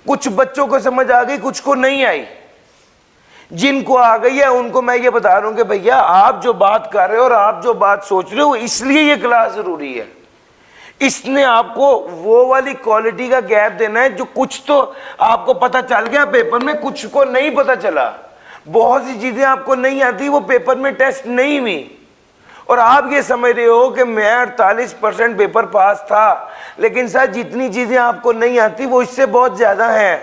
کچھ بچوں کو سمجھ آ گئی, کچھ کو نہیں آئی. جن کو آ گئی ہے ان کو میں یہ بتا رہا ہوں کہ بھیا آپ جو بات کر رہے ہو اور آپ جو بات سوچ رہے ہو, اس لیے یہ کلاس ضروری ہے. اس نے آپ کو وہ والی کوالٹی کا گیپ دینا ہے جو کچھ تو آپ کو پتا چل گیا پیپر میں, کچھ کو نہیں پتا چلا. بہت سی چیزیں آپ کو نہیں آتی, وہ پیپر میں ٹیسٹ نہیں ہوئی, اور آپ یہ سمجھ رہے ہو کہ میں 48% پیپر پاس تھا. لیکن سر جتنی چیزیں آپ کو نہیں آتی وہ اس سے بہت زیادہ ہیں.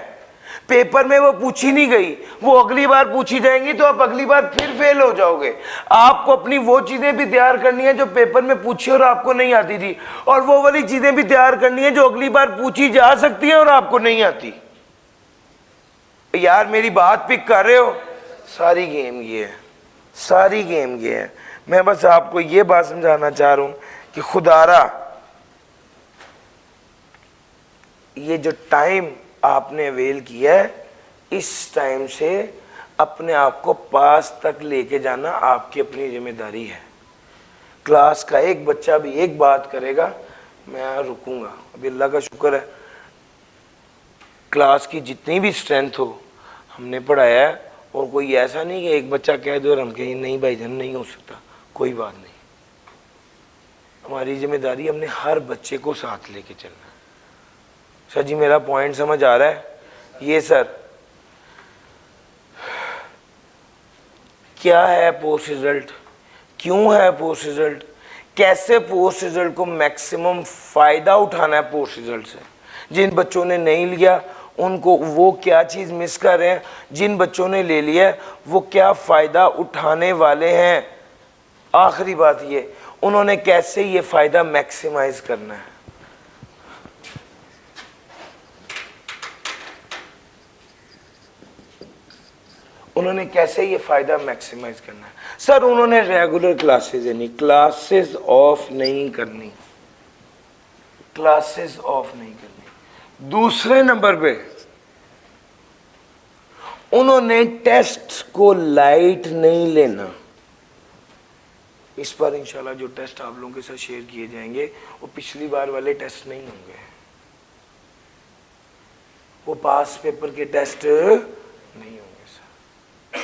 پیپر میں وہ پوچھی نہیں گئی, وہ اگلی بار پوچھی جائیں گی تو آپ اگلی بار پھر فیل ہو جاؤ گے. آپ کو اپنی وہ چیزیں بھی تیار کرنی ہے جو پیپر میں پوچھی اور آپ کو نہیں آتی تھی, اور وہ والی چیزیں بھی تیار کرنی ہے جو اگلی بار پوچھی جا سکتی ہیں اور آپ کو نہیں آتی. یار میری بات پک کر رہے ہو؟ ساری گیم یہ ہے, ساری گیم یہ ہے. میں بس آپ کو یہ بات سمجھانا چاہ رہا ہوں کہ خدارا یہ جو ٹائم آپ نے اویل کیا ہے, اس ٹائم سے اپنے آپ کو پاس تک لے کے جانا آپ کی اپنی ذمہ داری ہے. کلاس کا ایک بچہ بھی ایک بات کرے گا, میں رکوں گا. ابھی اللہ کا شکر ہے کلاس کی جتنی بھی اسٹرینتھ ہو ہم نے پڑھایا ہے, اور کوئی ایسا نہیں کہ ایک بچہ کہہ دے اور ہم کہیں نہیں بھائی جان نہیں ہو سکتا. کوئی بات نہیں, ہماری ذمہ داری ہم نے ہر بچے کو ساتھ لے کے چلنا ہے. سر جی میرا پوائنٹ سمجھ آ رہا ہے؟ یہ سر کیا ہے پوسٹ ریزلٹ, کیوں ہے پوسٹ ریزلٹ, کیسے پوسٹ ریزلٹ کو میکسیمم فائدہ اٹھانا ہے پوسٹ ریزلٹ سے. جن بچوں نے نہیں لیا ان کو وہ کیا چیز مس کر رہے ہیں, جن بچوں نے لے لیا وہ کیا فائدہ اٹھانے والے ہیں. آخری بات یہ, انہوں نے کیسے یہ فائدہ میکسیمائز کرنا ہے. انہوں نے کیسے یہ فائدہ میکسیمائز کرنا ہے. سر انہوں نے ریگولر کلاسز یعنی کلاسز آف نہیں کرنی, کلاسز آف نہیں کرنی. دوسرے نمبر پہ انہوں نے ٹیسٹ کو لائٹ نہیں لینا. اس پر انشاءاللہ جو ٹیسٹ آپ لوگوں کے ساتھ شیئر کیے جائیں گے وہ پچھلی بار والے ٹیسٹ نہیں ہوں گے, وہ پاس پیپر کے ٹیسٹ نہیں ہوں گے. سر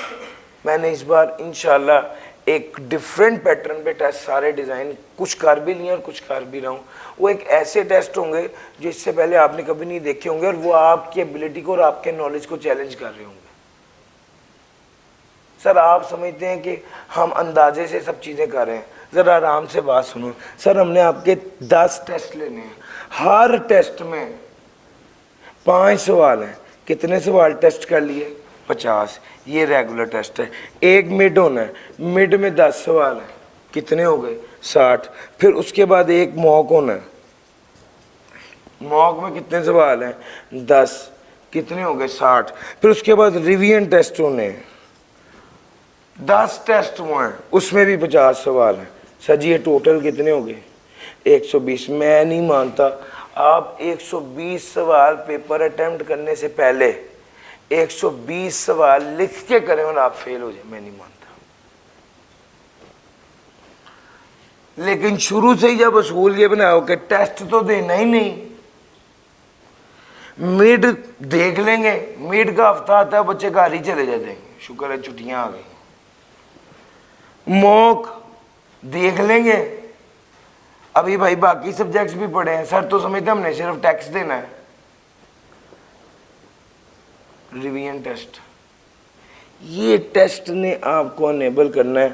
میں نے اس بار انشاءاللہ ایک ڈیفرنٹ پیٹرن پہ ٹیسٹ سارے ڈیزائن کچھ کر بھی لیے اور کچھ کر بھی رہا ہوں. وہ ایک ایسے ٹیسٹ ہوں گے جو اس سے پہلے آپ نے کبھی نہیں دیکھے ہوں گے, اور وہ آپ کی ایبلٹی کو اور آپ کے نالج کو چیلنج کر رہے ہوں گے. سر آپ سمجھتے ہیں کہ ہم اندازے سے سب چیزیں کر رہے ہیں؟ ذرا آرام سے بات سنو سر، ہم نے آپ کے 10 ٹیسٹ لینے ہیں، ہر ٹیسٹ میں 5 سوال ہیں، کتنے سوال ٹیسٹ کر لیے؟ 50، یہ ریگولر ٹیسٹ ہے۔ ایک مڈ ہونا ہے، مڈ میں 10 سوال ہیں، کتنے ہو گئے؟ 60۔ پھر اس کے بعد ایک موک ہونا ہے، موک میں کتنے سوال ہیں؟ 10، کتنے ہو گئے؟ 60۔ پھر اس کے بعد ریویژن ٹیسٹ ہونے ہیں، 10 ٹیسٹ ہوئے ہیں، اس میں بھی 50 سوال ہیں۔ سر جی یہ ٹوٹل کتنے ہو گئے؟ 120۔ میں نہیں مانتا آپ 120 سوال پیپر اٹیمپٹ کرنے سے پہلے 120 سوال لکھ کے کریں اور آپ فیل ہو جائیں، میں نہیں مانتا۔ لیکن شروع سے ہی جب اصول یہ بناؤ کہ ٹیسٹ تو دینا ہی نہیں، میڈ دیکھ لیں گے، میڈ کا ہفتہ آتا ہے بچے گھر ہی چلے جاتے ہیں، شکر ہے چھٹیاں آ گئی، موک دیکھ لیں گے، ابھی بھائی باقی سبجیکٹس بھی پڑھے ہیں، سر تو سمجھتے ہم نے صرف ٹیکسٹ دینا ہے۔ ریویژن ٹیسٹ، یہ ٹیسٹ نے آپ کو انیبل کرنا ہے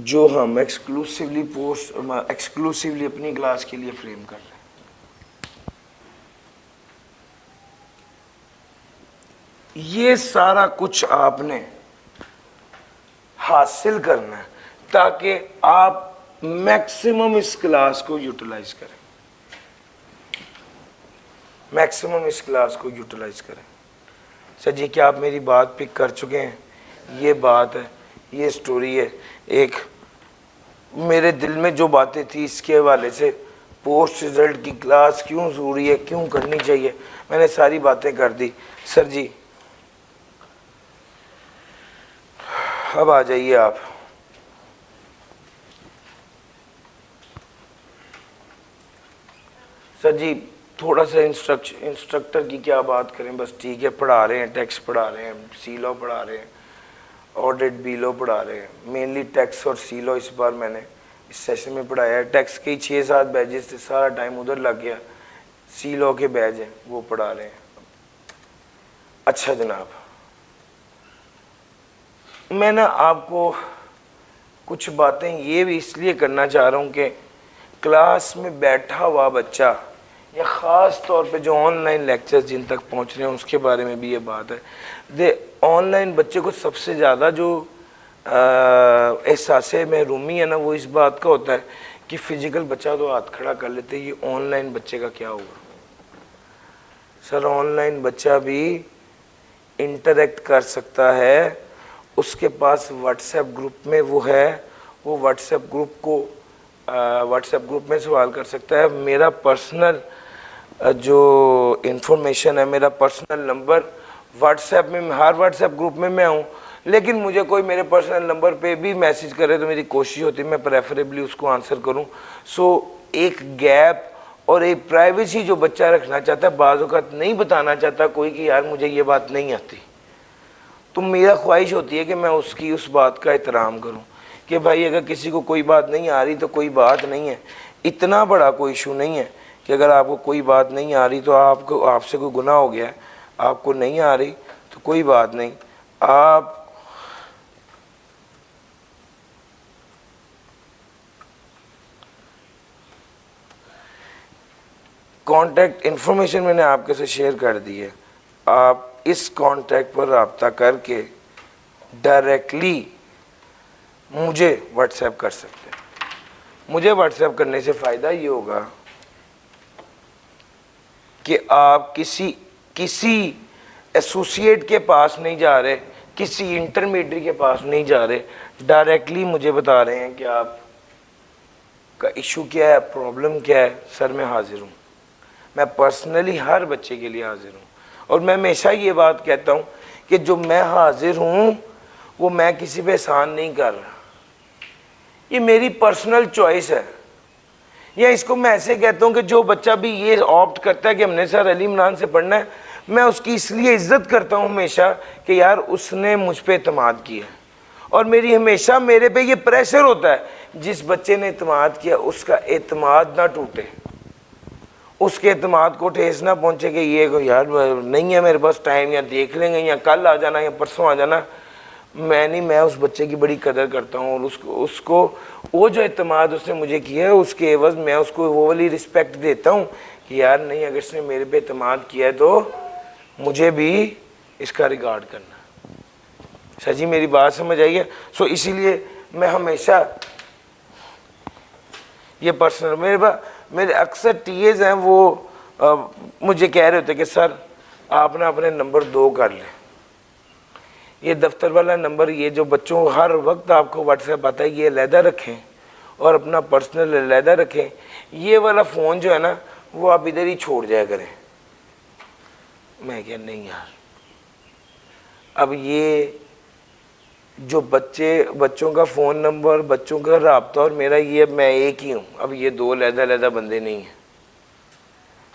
جو ہم ایکسکلوسیولی اپنی کلاس کے لیے فریم کر رہے ہیں۔ یہ سارا کچھ آپ نے حاصل کرنا ہے تاکہ آپ میکسیمم اس کلاس کو یوٹیلائز کریں، میکسیمم اس کلاس کو یوٹیلائز کریں۔ سر جی کیا آپ میری بات پک کر چکے ہیں؟ یہ بات ہے، یہ سٹوری ہے، ایک میرے دل میں جو باتیں تھی اس کے حوالے سے، پوسٹ رزلٹ کی کلاس کیوں ضروری ہے، کیوں کرنی چاہیے، میں نے ساری باتیں کر دی۔ سر جی اب آ جائیے آپ، سر جی تھوڑا سا انسٹرکٹر کی کیا بات کریں، بس ٹھیک ہے پڑھا رہے ہیں، ٹیکس پڑھا رہے ہیں، سی لو پڑھا رہے ہیں، آڈٹ بی لو پڑھا رہے ہیں، مینلی ٹیکس اور سی لو اس بار میں نے اس سیشن میں پڑھایا ہے۔ ٹیکس کے 6-7 بیجز سے سارا ٹائم ادھر لگ گیا، سی لو کے بیج ہیں وہ پڑھا رہے ہیں۔ اچھا جناب، میں نا آپ کو کچھ باتیں یہ بھی اس لیے کرنا چاہ رہا ہوں کہ کلاس میں بیٹھا ہوا بچہ یا خاص طور پہ جو آن لائن لیکچر جن تک پہنچ رہے ہیں اس کے بارے میں بھی یہ بات ہے، آن لائن بچے کو سب سے زیادہ جو احساس محرومی ہے نا وہ اس بات کا ہوتا ہے کہ فزیکل بچہ تو ہاتھ کھڑا کر لیتے، یہ آن لائن بچے کا کیا ہوگا؟ سر آن لائن بچہ بھی انٹریکٹ کر سکتا ہے، اس کے پاس واٹس ایپ گروپ میں وہ ہے، وہ واٹس ایپ گروپ میں سوال کر سکتا ہے۔ میرا پرسنل جو انفارمیشن ہے، میرا پرسنل نمبر واٹس ایپ میں، ہر واٹس ایپ گروپ میں ہوں، لیکن مجھے کوئی میرے پرسنل نمبر پہ بھی میسج کرے تو میری کوشش ہوتی ہے میں پریفریبلی اس کو آنسر کروں۔ سو ایک گیپ اور ایک پرائیویسی جو بچہ رکھنا چاہتا ہے، بعض اوقات نہیں بتانا چاہتا کوئی کہ یار مجھے یہ بات نہیں آتی، تو میرا خواہش ہوتی ہے کہ میں اس کی اس بات کا احترام کروں کہ بھائی اگر کسی کو کوئی بات نہیں آ رہی تو کوئی بات نہیں ہے، اتنا بڑا کوئی ایشو نہیں ہے کہ اگر آپ کو کوئی بات نہیں آ رہی تو آپ سے کوئی گناہ ہو گیا ہے، آپ کو نہیں آ رہی تو کوئی بات نہیں، آپ کانٹیکٹ انفارمیشن میں نے آپ کے ساتھ شیئر کر دی ہے، آپ اس کانٹیکٹ پر رابطہ کر کے ڈائریکٹلی مجھے واٹس ایپ کر سکتے ہیں۔ مجھے واٹس ایپ کرنے سے فائدہ یہ ہوگا کہ آپ کسی ایسوسیٹ کے پاس نہیں جا رہے، کسی انٹرمیڈیٹ کے پاس نہیں جا رہے، ڈائریکٹلی مجھے بتا رہے ہیں کہ آپ کا ایشو کیا ہے، پرابلم کیا ہے، سر میں حاضر ہوں، میں پرسنلی ہر بچے کے لیے حاضر ہوں، اور میں ہمیشہ یہ بات کہتا ہوں کہ جو میں حاضر ہوں وہ میں کسی پہ احسان نہیں کر رہا، یہ میری پرسنل چوائس ہے، یا اس کو میں ایسے کہتا ہوں کہ جو بچہ بھی یہ آپٹ کرتا ہے کہ ہم نے سر علی عمران سے پڑھنا ہے، میں اس کی اس لیے عزت کرتا ہوں ہمیشہ کہ یار اس نے مجھ پہ اعتماد کیا، اور میری ہمیشہ میرے پہ یہ پریشر ہوتا ہے جس بچے نے اعتماد کیا اس کا اعتماد نہ ٹوٹے، اس کے اعتماد کو ٹھیس نہ پہنچے کہ یہ یار نہیں ہے میرے پاس ٹائم، یا دیکھ لیں گے، یا کل آ جانا، یا پرسوں آ جانا۔ میں اس بچے کی بڑی قدر کرتا ہوں، اور اس کو وہ جو اعتماد اس نے مجھے کیا ہے اس کے عوض میں اس کو وہ والی رسپیکٹ دیتا ہوں کہ یار نہیں، اگر اس نے میرے پہ اعتماد کیا ہے تو مجھے بھی اس کا ریگارڈ کرنا۔ سر جی میری بات سمجھ آئی ہے؟ سو اسی لیے میں ہمیشہ یہ پرسنل میرے اکثر ٹیز ہیں وہ مجھے کہہ رہے ہوتے کہ سر آپ نا اپنے نمبر 2 کر لیں، یہ دفتر والا نمبر، یہ جو بچوں ہر وقت آپ کو واٹس ایپ آتا ہے یہ علیحدہ رکھیں اور اپنا پرسنل علیحدہ رکھیں، یہ والا فون جو ہے نا وہ آپ ادھر ہی چھوڑ جایا کریں۔ میں کہا نہیں یار، اب یہ جو بچوں کا فون نمبر، بچوں کا رابطہ اور میرا یہ میں ایک ہی ہوں، اب یہ 2 علیحدہ بندے نہیں ہیں۔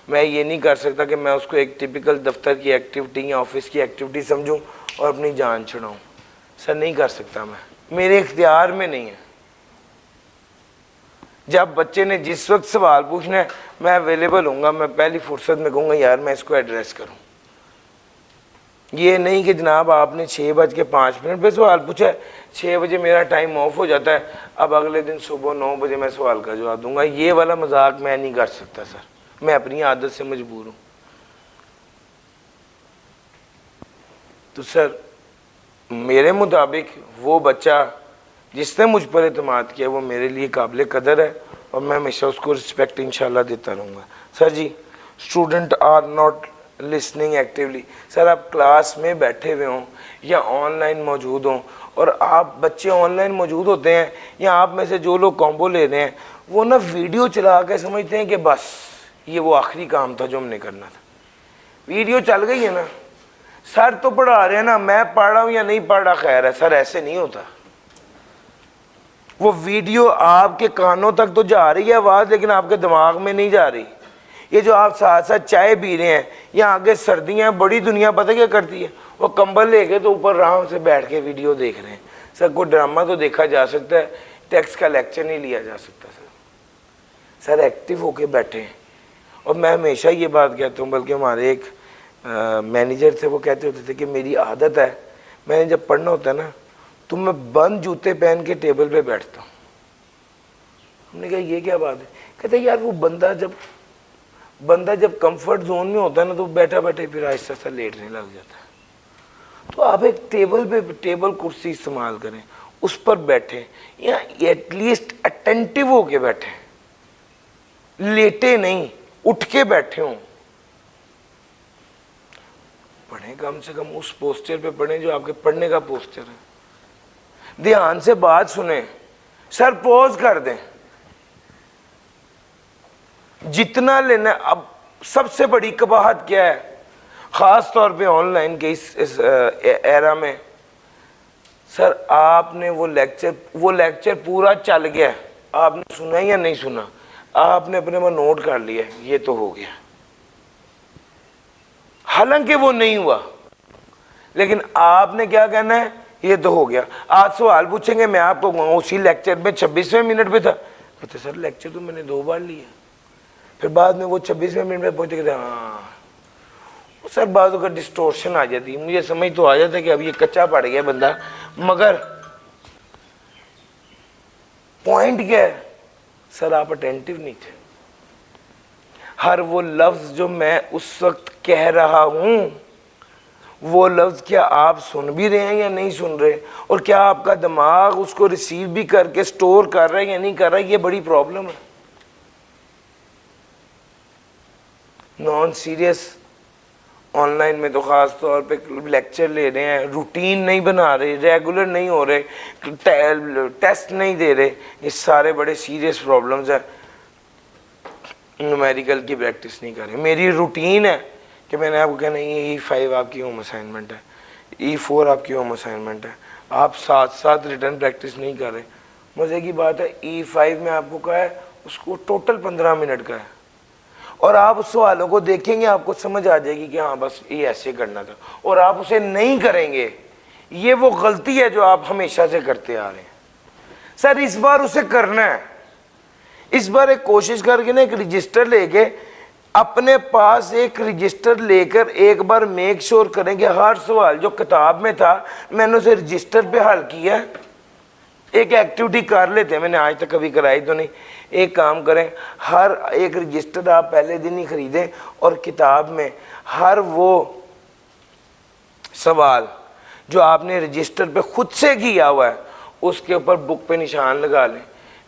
میں یہ نہیں کر سکتا کہ میں اس کو ایک ٹپیکل دفتر کی ایکٹیویٹی یا آفس کی ایکٹیویٹی سمجھوں اور اپنی جان چھڑاؤں۔ سر نہیں کر سکتا، میرے اختیار میں نہیں ہے۔ جب بچے نے جس وقت سوال پوچھنا ہے میں اویلیبل ہوں گا، میں پہلی فرصت میں کہوں گا یار میں اس کو ایڈریس کروں۔ یہ نہیں کہ جناب آپ نے 6:05 پہ سوال پوچھا ہے، 6 بجے میرا ٹائم آف ہو جاتا ہے، اب اگلے دن صبح 9 بجے میں سوال کا جواب دوں گا۔ یہ والا مذاق میں نہیں کر سکتا سر، میں اپنی عادت سے مجبور ہوں۔ تو سر میرے مطابق وہ بچہ جس نے مجھ پر اعتماد کیا وہ میرے لیے قابل قدر ہے، اور میں ہمیشہ اس کو رسپیکٹ انشاءاللہ دیتا رہوں گا۔ Sir ji student are not listening actually, sir آپ کلاس میں بیٹھے ہوئے ہوں یا آن لائن موجود ہوں، اور آپ بچے آن لائن موجود ہوتے ہیں یا آپ میں سے جو لوگ کامبو لے رہے ہیں وہ نا ویڈیو چلا کے سمجھتے ہیں کہ بس یہ وہ آخری کام تھا جو ہم نے کرنا تھا۔ ویڈیو چل گئی ہے نا، سر تو پڑھا رہے ہیں نا، میں پڑھ رہا ہوں یا نہیں پڑھ رہا خیر ہے، سر ایسے نہیں ہوتا۔ وہ ویڈیو آپ کے کانوں تک تو جا رہی ہے آواز، لیکن آپ کے دماغ میں نہیں جا رہی۔ یہ جو آپ ساتھ ساتھ چائے پی رہے ہیں یا آگے سردیاں، بڑی دنیا پتہ کیا کرتی ہے، وہ کمبل لے کے تو اوپر آرام سے بیٹھ کے ویڈیو دیکھ رہے ہیں۔ سر کوئی ڈرامہ تو دیکھا جا سکتا ہے، ٹیکسٹ کا لیکچر نہیں لیا جا سکتا۔ سر ایکٹیو ہو کے بیٹھے ہیں، اور میں ہمیشہ یہ بات کہتا ہوں، بلکہ ہمارے ایک مینیجر تھے وہ کہتے ہوتے تھے کہ میری عادت ہے میں نے جب پڑھنا ہوتا ہے نا تو میں بند جوتے پہن کے ٹیبل پہ بیٹھتا ہوں۔ ہم نے کہا یہ کیا بات ہے؟ کہتے یار وہ بندہ جب کمفرٹ زون میں ہوتا ہے نا تو بیٹھا بیٹھے پھر آہستہ آہستہ لیٹنے لگ جاتا ہے۔ تو آپ ایک ٹیبل کرسی استعمال کریں، اس پر بیٹھیں یا ایٹ لیسٹ اٹینٹیو ہو کے بیٹھیں، لیٹے نہیں، اٹھ کے بیٹھے ہوں۔ پڑھیں کم سے کم اس پوسچر پہ پڑھیں جو آپ کے پڑھنے کا پوسچر ہے۔ دھیان سے بات سنیں، سر پوز کر دیں جتنا لینا۔ اب سب سے بڑی قباحت کیا ہے خاص طور پہ آن لائن کے اس ایرا میں؟ سر آپ نے وہ لیکچر پورا چل گیا، آپ نے سنا یا نہیں سنا، آپ نے اپنے میں نوٹ کر لیا یہ تو ہو گیا، حالانکہ وہ نہیں ہوا، لیکن آپ نے کیا کہنا ہے یہ تو ہو گیا۔ آج سوال پوچھیں گے میں آپ کو اسی لیکچر میں 26ویں منٹ پہ تھا، کہتے سر لیکچر تو میں نے 2 بار لیا، پھر بعد میں وہ 26ویں منٹ پہ پہنچے کہتے ہاں سر بعض اگر ڈسٹورشن آ جاتی، مجھے سمجھ تو آ جاتا کہ اب یہ کچا پڑ گیا بندہ، مگر پوائنٹ کیا ہے سر آپ اٹینٹیو نہیں تھے۔ ہر وہ لفظ جو میں اس وقت کہہ رہا ہوں وہ لفظ کیا آپ سن بھی رہے ہیں یا نہیں سن رہے، اور کیا آپ کا دماغ اس کو ریسیو بھی کر کے سٹور کر رہا ہے یا نہیں کر رہا ہے، یہ بڑی پرابلم ہے۔ نان سیریس آن لائن میں تو خاص طور پہ لیکچر لے رہے ہیں، روٹین نہیں بنا رہے، ریگولر نہیں ہو رہے، ٹیسٹ نہیں دے رہے، یہ سارے بڑے سیریس پرابلمز ہیں۔ نومیریکل کی پریکٹس نہیں کر رہے۔ میری روٹین ہے کہ میں نے آپ کو کہنا E5 آپ کی ہوم اسائنمنٹ ہے، E4 آپ کی ہوم اسائنمنٹ ہے، آپ ساتھ ساتھ ریٹرن پریکٹس نہیں کر رہے۔ مزے کی بات ہے E5 میں آپ کو کہا ہے اس کو ٹوٹل 15 منٹ کا ہے، اور آپ اس سوالوں کو دیکھیں گے آپ کو سمجھ آ جائے گی کہ ہاں بس یہ ایسے کرنا تھا، اور آپ اسے نہیں کریں گے۔ یہ وہ غلطی ہے جو آپ ہمیشہ سے کرتے آ رہے ہیں۔ سر اس بار اسے کرنا ہے، اس بار ایک کوشش کر کے نا ایک رجسٹر لے کے اپنے پاس ایک رجسٹر لے کر ایک بار میک شور کریں کہ ہر سوال جو کتاب میں تھا میں نے اسے رجسٹر پہ حل کیا ہے. ایک ایکٹیویٹی کر لیتے ہیں, میں نے آج تک کبھی کرائی تو نہیں. ایک کام کریں, ہر ایک رجسٹر آپ پہلے دن ہی خریدیں اور کتاب میں ہر وہ سوال جو آپ نے رجسٹر پہ خود سے کیا ہوا ہے اس کے اوپر بک پہ نشان لگا لیں,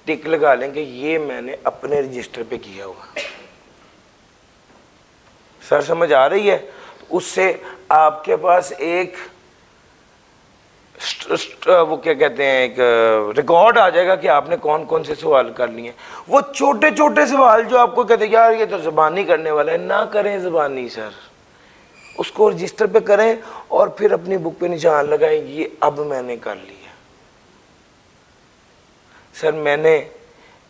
ٹک لگا لیں کہ یہ میں نے اپنے رجسٹر پہ کیا ہوا. سر سمجھ آ رہی ہے؟ اس سے آپ کے پاس ایک وہ کیا کہتے ہیں, ایک ریکارڈ آ جائے گا کہ آپ نے کون کون سے سوال کر لیے. وہ چھوٹے چھوٹے سوال جو آپ کو کہتے ہیں یار یہ تو زبانی کرنے والا ہے, نہ کریں زبانی سر, اس کو رجسٹر پہ کریں اور پھر اپنی بک پہ نشان لگائیں یہ اب میں نے کر لیا. سر میں نے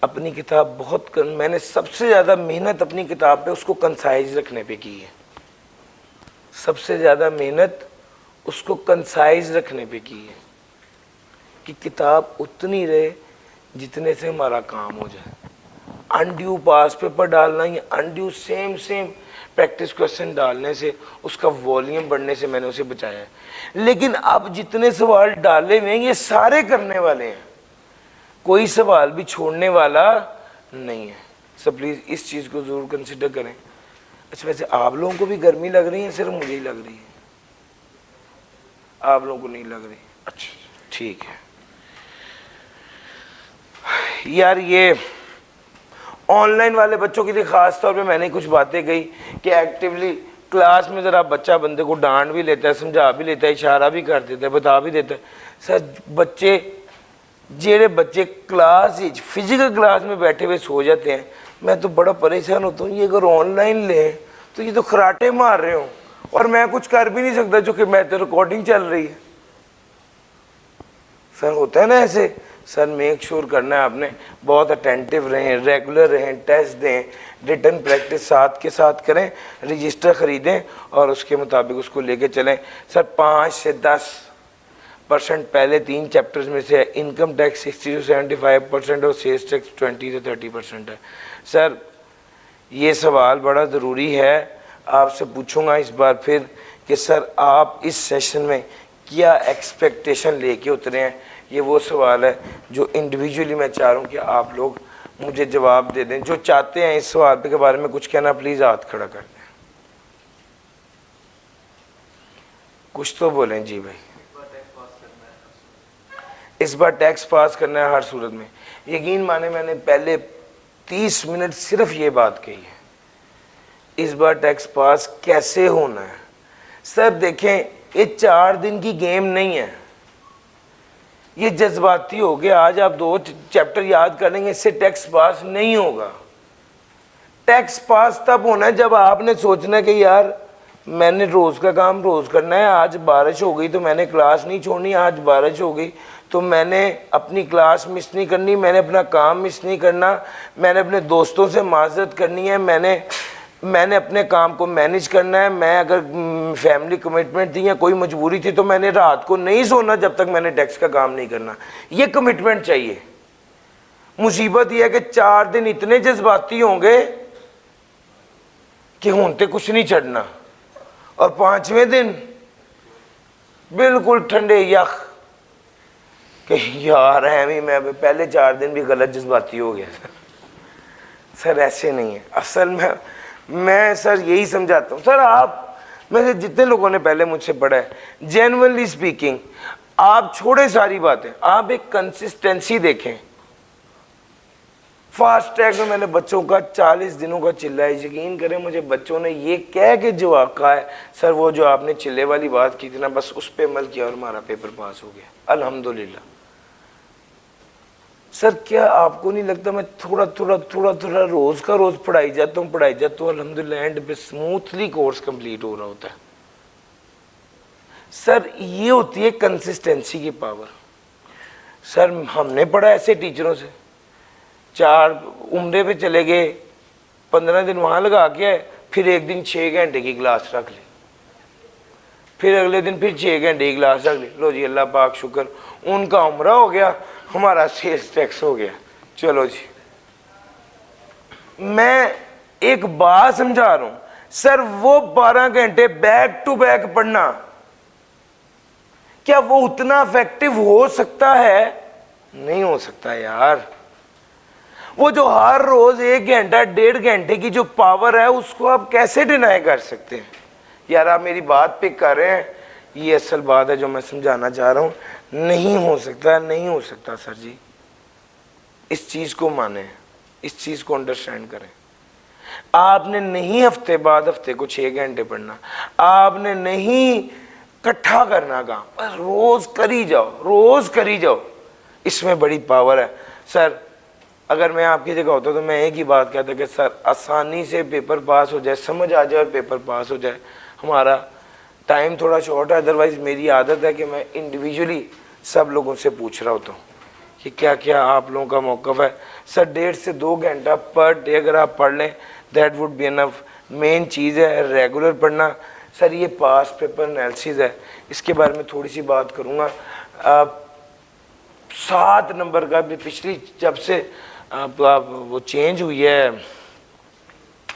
اپنی کتاب میں نے سب سے زیادہ محنت اپنی کتاب پہ اس کو کنسائز رکھنے پہ کی ہے. سب سے زیادہ محنت اس کو کنسائز رکھنے پہ کی ہے کہ کتاب اتنی رہے جتنے سے ہمارا کام ہو جائے. انڈیو پاس پیپر ڈالنا یا انڈیو سیم پریکٹس کوسچن ڈالنے سے اس کا والیوم بڑھنے سے میں نے اسے بچایا ہے. لیکن اب جتنے سوال ڈالے ہوئے ہیں یہ سارے کرنے والے ہیں, کوئی سوال بھی چھوڑنے والا نہیں ہے. سو پلیز اس چیز کو ضرور کنسیڈر کریں. اچھا ویسے آپ لوگوں کو بھی گرمی لگ رہی ہے, صرف مجھے ہی لگ رہی ہے؟ آپ لوگوں کو نہیں لگ رہی؟ اچھا ٹھیک ہے. یار یہ آن لائن والے بچوں کے لیے خاص طور پہ میں نے کچھ باتیں کہی کہ ایکٹیولی کلاس میں ذرا بچہ بندے کو ڈانٹ بھی لیتا ہے, سمجھا بھی لیتا ہے, اشارہ بھی کر دیتا ہے, بتا بھی دیتا ہے. سر بچے جیڑے بچے کلاس فزیکل کلاس میں بیٹھے ہوئے سو جاتے ہیں, میں تو بڑا پریشان ہوتا ہوں. یہ اگر آن لائن لیں تو یہ تو خراٹے مار رہے ہوں اور میں کچھ کر بھی نہیں سکتا, جو کہ میں تو ریکارڈنگ چل رہی ہے. سر ہوتا ہے نا ایسے. سر میک شور کرنا ہے آپ نے, بہت اٹینٹیو رہیں, ریگولر رہیں, ٹیسٹ دیں, ریٹن پریکٹس ساتھ کے ساتھ کریں, رجسٹر خریدیں اور اس کے مطابق اس کو لے کے چلیں. سر 5 سے 10% پہلے 3 چیپٹرز میں سے ہے. انکم ٹیکس 60 سے 75% اور سیلز ٹیکس 20 سے 30% ہے. سر یہ سوال بڑا ضروری ہے, آپ سے پوچھوں گا اس بار پھر کہ سر آپ اس سیشن میں کیا ایکسپیکٹیشن لے کے اترے ہیں. یہ وہ سوال ہے جو انڈیویجولی میں چاہ رہا ہوں کہ آپ لوگ مجھے جواب دے دیں. جو چاہتے ہیں اس سوال کے بارے میں کچھ کہنا, پلیز ہاتھ کھڑا کر دیں. کچھ تو بولیں. جی بھائی, اس بار ٹیکس پاس کرنا ہے ہر صورت میں. یقین مانے میں نے پہلے 30 منٹ صرف یہ بات کہی ہے, اس بار ٹیکس پاس کیسے ہونا ہے. سر دیکھیں یہ 4 دن کی گیم نہیں ہے, یہ جذباتی ہو گیا. آج آپ 2 چیپٹر یاد کر لیں گے, اس سے ٹیکس پاس نہیں ہوگا. ٹیکس پاس تب ہونا ہے جب آپ نے سوچنا ہے کہ یار میں نے روز کا کام روز کرنا ہے. آج بارش ہو گئی تو میں نے کلاس نہیں چھوڑنی, آج بارش ہو گئی تو میں نے اپنی کلاس مس نہیں کرنی, میں نے اپنا کام مس نہیں کرنا, میں نے اپنے دوستوں سے معذرت کرنی ہے, میں نے اپنے کام کو مینیج کرنا ہے. میں اگر فیملی کمٹمنٹ تھی یا کوئی مجبوری تھی تو میں نے رات کو نہیں سونا جب تک میں نے ٹیکس کا کام نہیں کرنا. یہ کمٹمنٹ چاہیے. مصیبت یہ ہے کہ 4 دن اتنے جذباتی ہوں گے کہ ہونتے کچھ نہیں چڑھنا, اور 5ویں دن بالکل ٹھنڈے یخ کہ یار ہے میں پہلے 4 دن بھی غلط جذباتی ہو گیا. سر ایسے نہیں ہے. اصل میں سر یہی سمجھاتا ہوں. سر آپ میں سے جتنے لوگوں نے پہلے مجھ سے پڑھا ہے, جینورلی اسپیکنگ, آپ چھوڑیں ساری باتیں, آپ ایک کنسسٹنسی دیکھیں. فاسٹ ٹریک میں نے بچوں کا 40 دنوں کا چلا ہے. یقین کریں مجھے بچوں نے یہ کہہ کے جو آقا ہے سر وہ جو آپ نے چلے والی بات کی تھی نا, بس اس پہ عمل کیا اور ہمارا پیپر پاس ہو گیا الحمدللہ. سر کیا آپ کو نہیں لگتا میں تھوڑا تھوڑا روز کا روز پڑھائی جاتا ہوں الحمدللہ اینڈ پہ اسموتھلی کورس کمپلیٹ ہو رہا ہوتا ہے. سر یہ ہوتی ہے کنسسٹنسی کی پاور. سر ہم نے پڑھا ایسے ٹیچروں سے, 4 عمرے پہ چلے گئے, 15 دن وہاں لگا کے آئے, پھر ایک دن 6 گھنٹے کی کلاس رکھ لی, پھر اگلے دن پھر 6 گھنٹے کی کلاس رکھ لی. لو جی اللہ پاک شکر, ان کا عمرہ ہو گیا, ہمارا سیلز ٹیکس ہو گیا. چلو جی. میں ایک بات سمجھا رہا ہوں سر، وہ 12 گھنٹے بیک ٹو بیک پڑھنا کیا وہ اتنا افیکٹو ہو سکتا ہے؟ نہیں ہو سکتا یار. وہ جو ہر روز 1 گھنٹہ 1.5 گھنٹے کی جو پاور ہے اس کو آپ کیسے ڈینائی کر سکتے ہیں؟ یار آپ میری بات پک کر رہے ہیں، یہ اصل بات ہے جو میں سمجھانا چاہ رہا ہوں. نہیں ہو سکتا، نہیں ہو سکتا سر جی. اس چیز کو مانیں، اس چیز کو انڈرسٹینڈ کریں. آپ نے نہیں ہفتے بعد ہفتے کو 6 گھنٹے پڑھنا، آپ نے نہیں کٹھا کرنا کام، بس روز کری جاؤ، روز کری جاؤ. اس میں بڑی پاور ہے. سر اگر میں آپ کی جگہ ہوتا تو میں ایک ہی بات کہتا کہ سر آسانی سے پیپر پاس ہو جائے، سمجھ آ جائے اور پیپر پاس ہو جائے. ہمارا ٹائم تھوڑا شارٹ ہے، ادروائز میری عادت ہے کہ میں انڈیویجولی سب لوگوں سے پوچھ رہا ہوتا ہوں کہ کیا کیا آپ لوگوں کا موقف ہے. سر 1.5 سے 2 گھنٹہ پر ڈے اگر آپ پڑھ لیں دیٹ وڈ بی انف. مین چیز ہے ریگولر پڑھنا. سر یہ پاس پیپر انالیسز ہے، اس کے بارے میں تھوڑی سی بات کروں گا. 7 نمبر کا بھی پچھلی جب سے وہ چینج ہوئی ہے،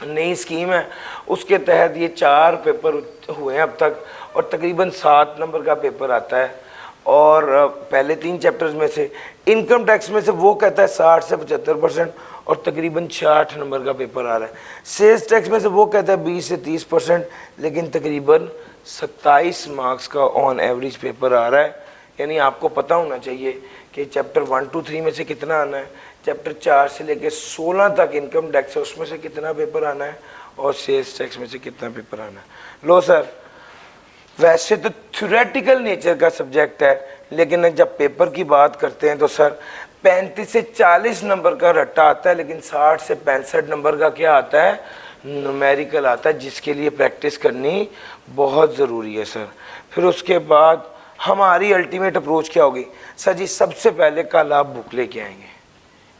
نئی اسکیم ہے، اس کے تحت یہ 4 پیپر ہوئے ہیں اب تک، اور تقریباً 7 نمبر کا پیپر آتا ہے. اور پہلے 3 چیپٹرز میں سے انکم ٹیکس میں سے وہ کہتا ہے 60 سے 75%، اور تقریباً 66 نمبر کا پیپر آ رہا ہے. سیلز ٹیکس میں سے وہ کہتا ہے 20 سے 30%، لیکن تقریباً 27 مارکس کا آن ایوریج پیپر آ رہا ہے. یعنی آپ کو پتہ ہونا چاہیے کہ چیپٹر 1 2 3 میں سے کتنا آنا ہے، چیپٹر 4 سے لے کے 16 تک انکم ٹیکس ہے، اس میں سے کتنا پیپر آنا ہے، اور سیلز ٹیکس میں سے کتنا پیپر آنا ہے. لو سر ویسے تو تھیوریٹیکل نیچر کا سبجیکٹ ہے، لیکن جب پیپر کی بات کرتے ہیں تو سر 35 سے 40 نمبر کا رٹا آتا ہے، لیکن 60 سے 65 نمبر کا کیا آتا ہے، نومیریکل آتا ہے، جس کے لیے پریکٹس کرنی بہت ضروری ہے سر. پھر اس کے بعد ہماری الٹیمیٹ اپروچ کیا ہوگی سر جی؟ سب سے پہلے کل آپ بک لے کے آئیں گے.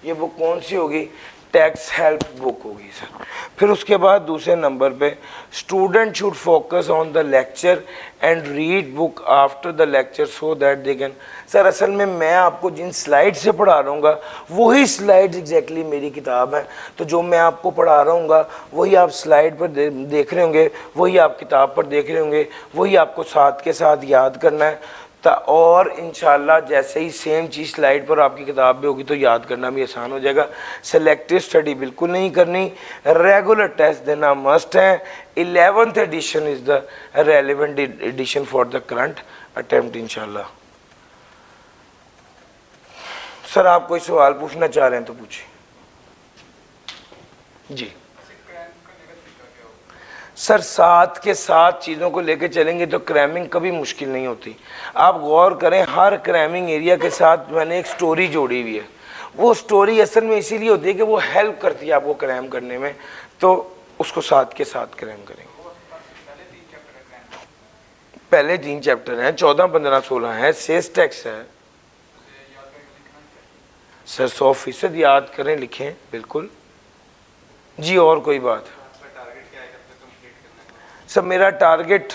یہ بک کون سی ہوگی؟ ٹیکس ہیلپ بک ہوگی سر. پھر اس کے بعد دوسرے نمبر پہ student should focus on the lecture and read book after the lecture so that they can. Sir اصل میں آپ کو جن سلائڈ سے پڑھا رہا ہوں گا وہی سلائڈ ایگزیکٹلی میری کتاب ہے، تو جو میں آپ کو پڑھا رہا ہوں گا وہی آپ سلائڈ پر دیکھ رہے ہوں گے، وہی آپ کتاب پر دیکھ رہے ہوں گے، وہی آپ کو ساتھ کے ساتھ یاد کرنا ہے. اور انشاءاللہ جیسے ہی سیم چیز سلائڈ پر آپ کی کتاب پہ ہوگی تو یاد کرنا بھی آسان ہو جائے گا. سلیکٹیو اسٹڈی بالکل نہیں کرنی، ریگولر ٹیسٹ دینا مسٹ ہے. 11th edition is the relevant edition for the current attempt انشاءاللہ. سر آپ کوئی سوال پوچھنا چاہ رہے ہیں تو پوچھیں. جی سر 7 کے 7 چیزوں کو لے کے چلیں گے تو کریمنگ کبھی مشکل نہیں ہوتی. آپ غور کریں ہر کریمنگ ایریا کے ساتھ میں نے ایک سٹوری جوڑی ہوئی ہے. وہ سٹوری اصل میں اسی لیے ہوتی ہے کہ وہ ہیلپ کرتی ہے آپ کو کریم کرنے میں، تو اس کو 7 کے 7 کریم کریں گے. پہلے 3 چیپٹر ہیں، 14 15 16 ہیں. سیلز ٹیکس ہے سر 100% یاد کریں، لکھیں بالکل. جی اور کوئی بات؟ سر میرا target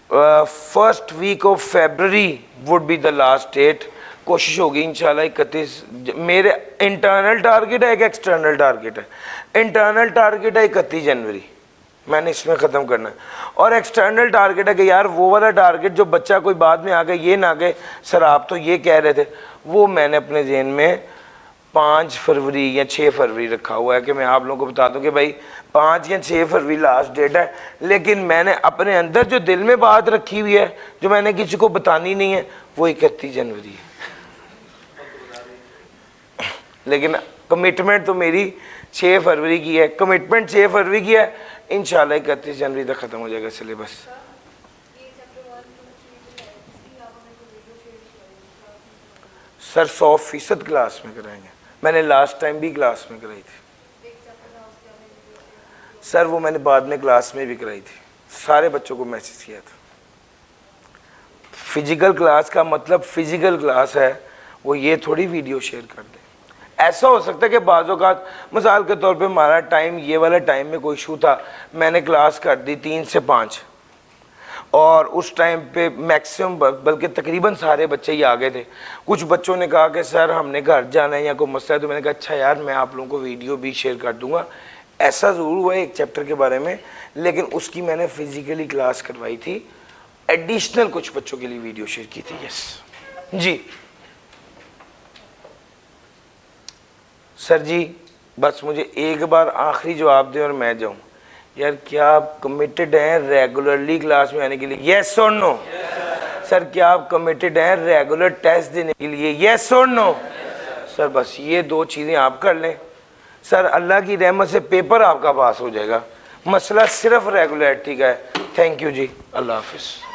1st week of February would be the last date. کوشش ہوگی انشاءاللہ 31. میرے انٹرنل ٹارگٹ ہے، ایک ایکسٹرنل ٹارگٹ ہے. انٹرنل ٹارگٹ ہے 31 جنوری، میں نے اس میں ختم کرنا ہے. اور ایکسٹرنل ٹارگٹ ہے کہ یار وہ والا ٹارگٹ جو بچہ کوئی بعد میں آ گئے یہ نہ گئے سر آپ تو یہ کہہ رہے تھے، وہ میں نے اپنے ذہن میں 5 فروری یا 6 فروری رکھا ہوا ہے کہ میں آپ لوگوں کو بتا دوں کہ بھائی 5 یا 6 فروری لاسٹ ڈیٹ ہے. لیکن میں نے اپنے اندر جو دل میں بات رکھی ہوئی ہے جو میں نے کسی کو بتانی نہیں ہے وہ 31 جنوری ہے. لیکن کمٹمنٹ تو میری 6 فروری کی ہے، کمٹمنٹ 6 فروری کی ہے. انشاءاللہ 31 جنوری تک ختم ہو جائے گا سلیبس. سر 100% کلاس میں کرائیں گے. میں نے لاسٹ ٹائم بھی کلاس میں کرائی تھی سر، وہ میں نے بعد میں کلاس میں بھی کرائی تھی، سارے بچوں کو میسج کیا تھا. فزیکل کلاس کا مطلب فزیکل کلاس ہے، وہ یہ تھوڑی ویڈیو شیئر کر دیں. ایسا ہو سکتا ہے کہ بعض اوقات مثال کے طور پہ ہمارا ٹائم یہ والا ٹائم میں کوئی ایشو تھا، میں نے کلاس کر دی 3 سے 5، اور اس ٹائم پہ میکسیمم بلکہ تقریباً سارے بچے ہی آگے تھے. کچھ بچوں نے کہا کہ سر ہم نے گھر جانا ہے یا کوئی مسئلہ ہے، تو میں نے کہا اچھا یار میں آپ لوگوں کو ویڈیو بھی شیئر کر دوں گا. ایسا ضرور ہوا ہے ایک چیپٹر کے بارے میں، لیکن اس کی میں نے فزیکلی کلاس کروائی تھی، ایڈیشنل کچھ بچوں کے لیے ویڈیو شیئر کی تھی. یس جی سر جی، بس مجھے ایک بار آخری جواب دیں اور میں جاؤں. یار کیا آپ کمیٹڈ ہیں ریگولرلی کلاس میں آنے کے لیے؟ یس اور نو؟ سر کیا آپ کمیٹڈ ہیں ریگولر ٹیسٹ دینے کے لیے؟ یس اور نو؟ سر بس یہ دو چیزیں آپ کر لیں، سر اللہ کی رحمت سے پیپر آپ کا پاس ہو جائے گا. مسئلہ صرف ریگولیرٹی کا ہے. تھینک یو جی، اللہ حافظ.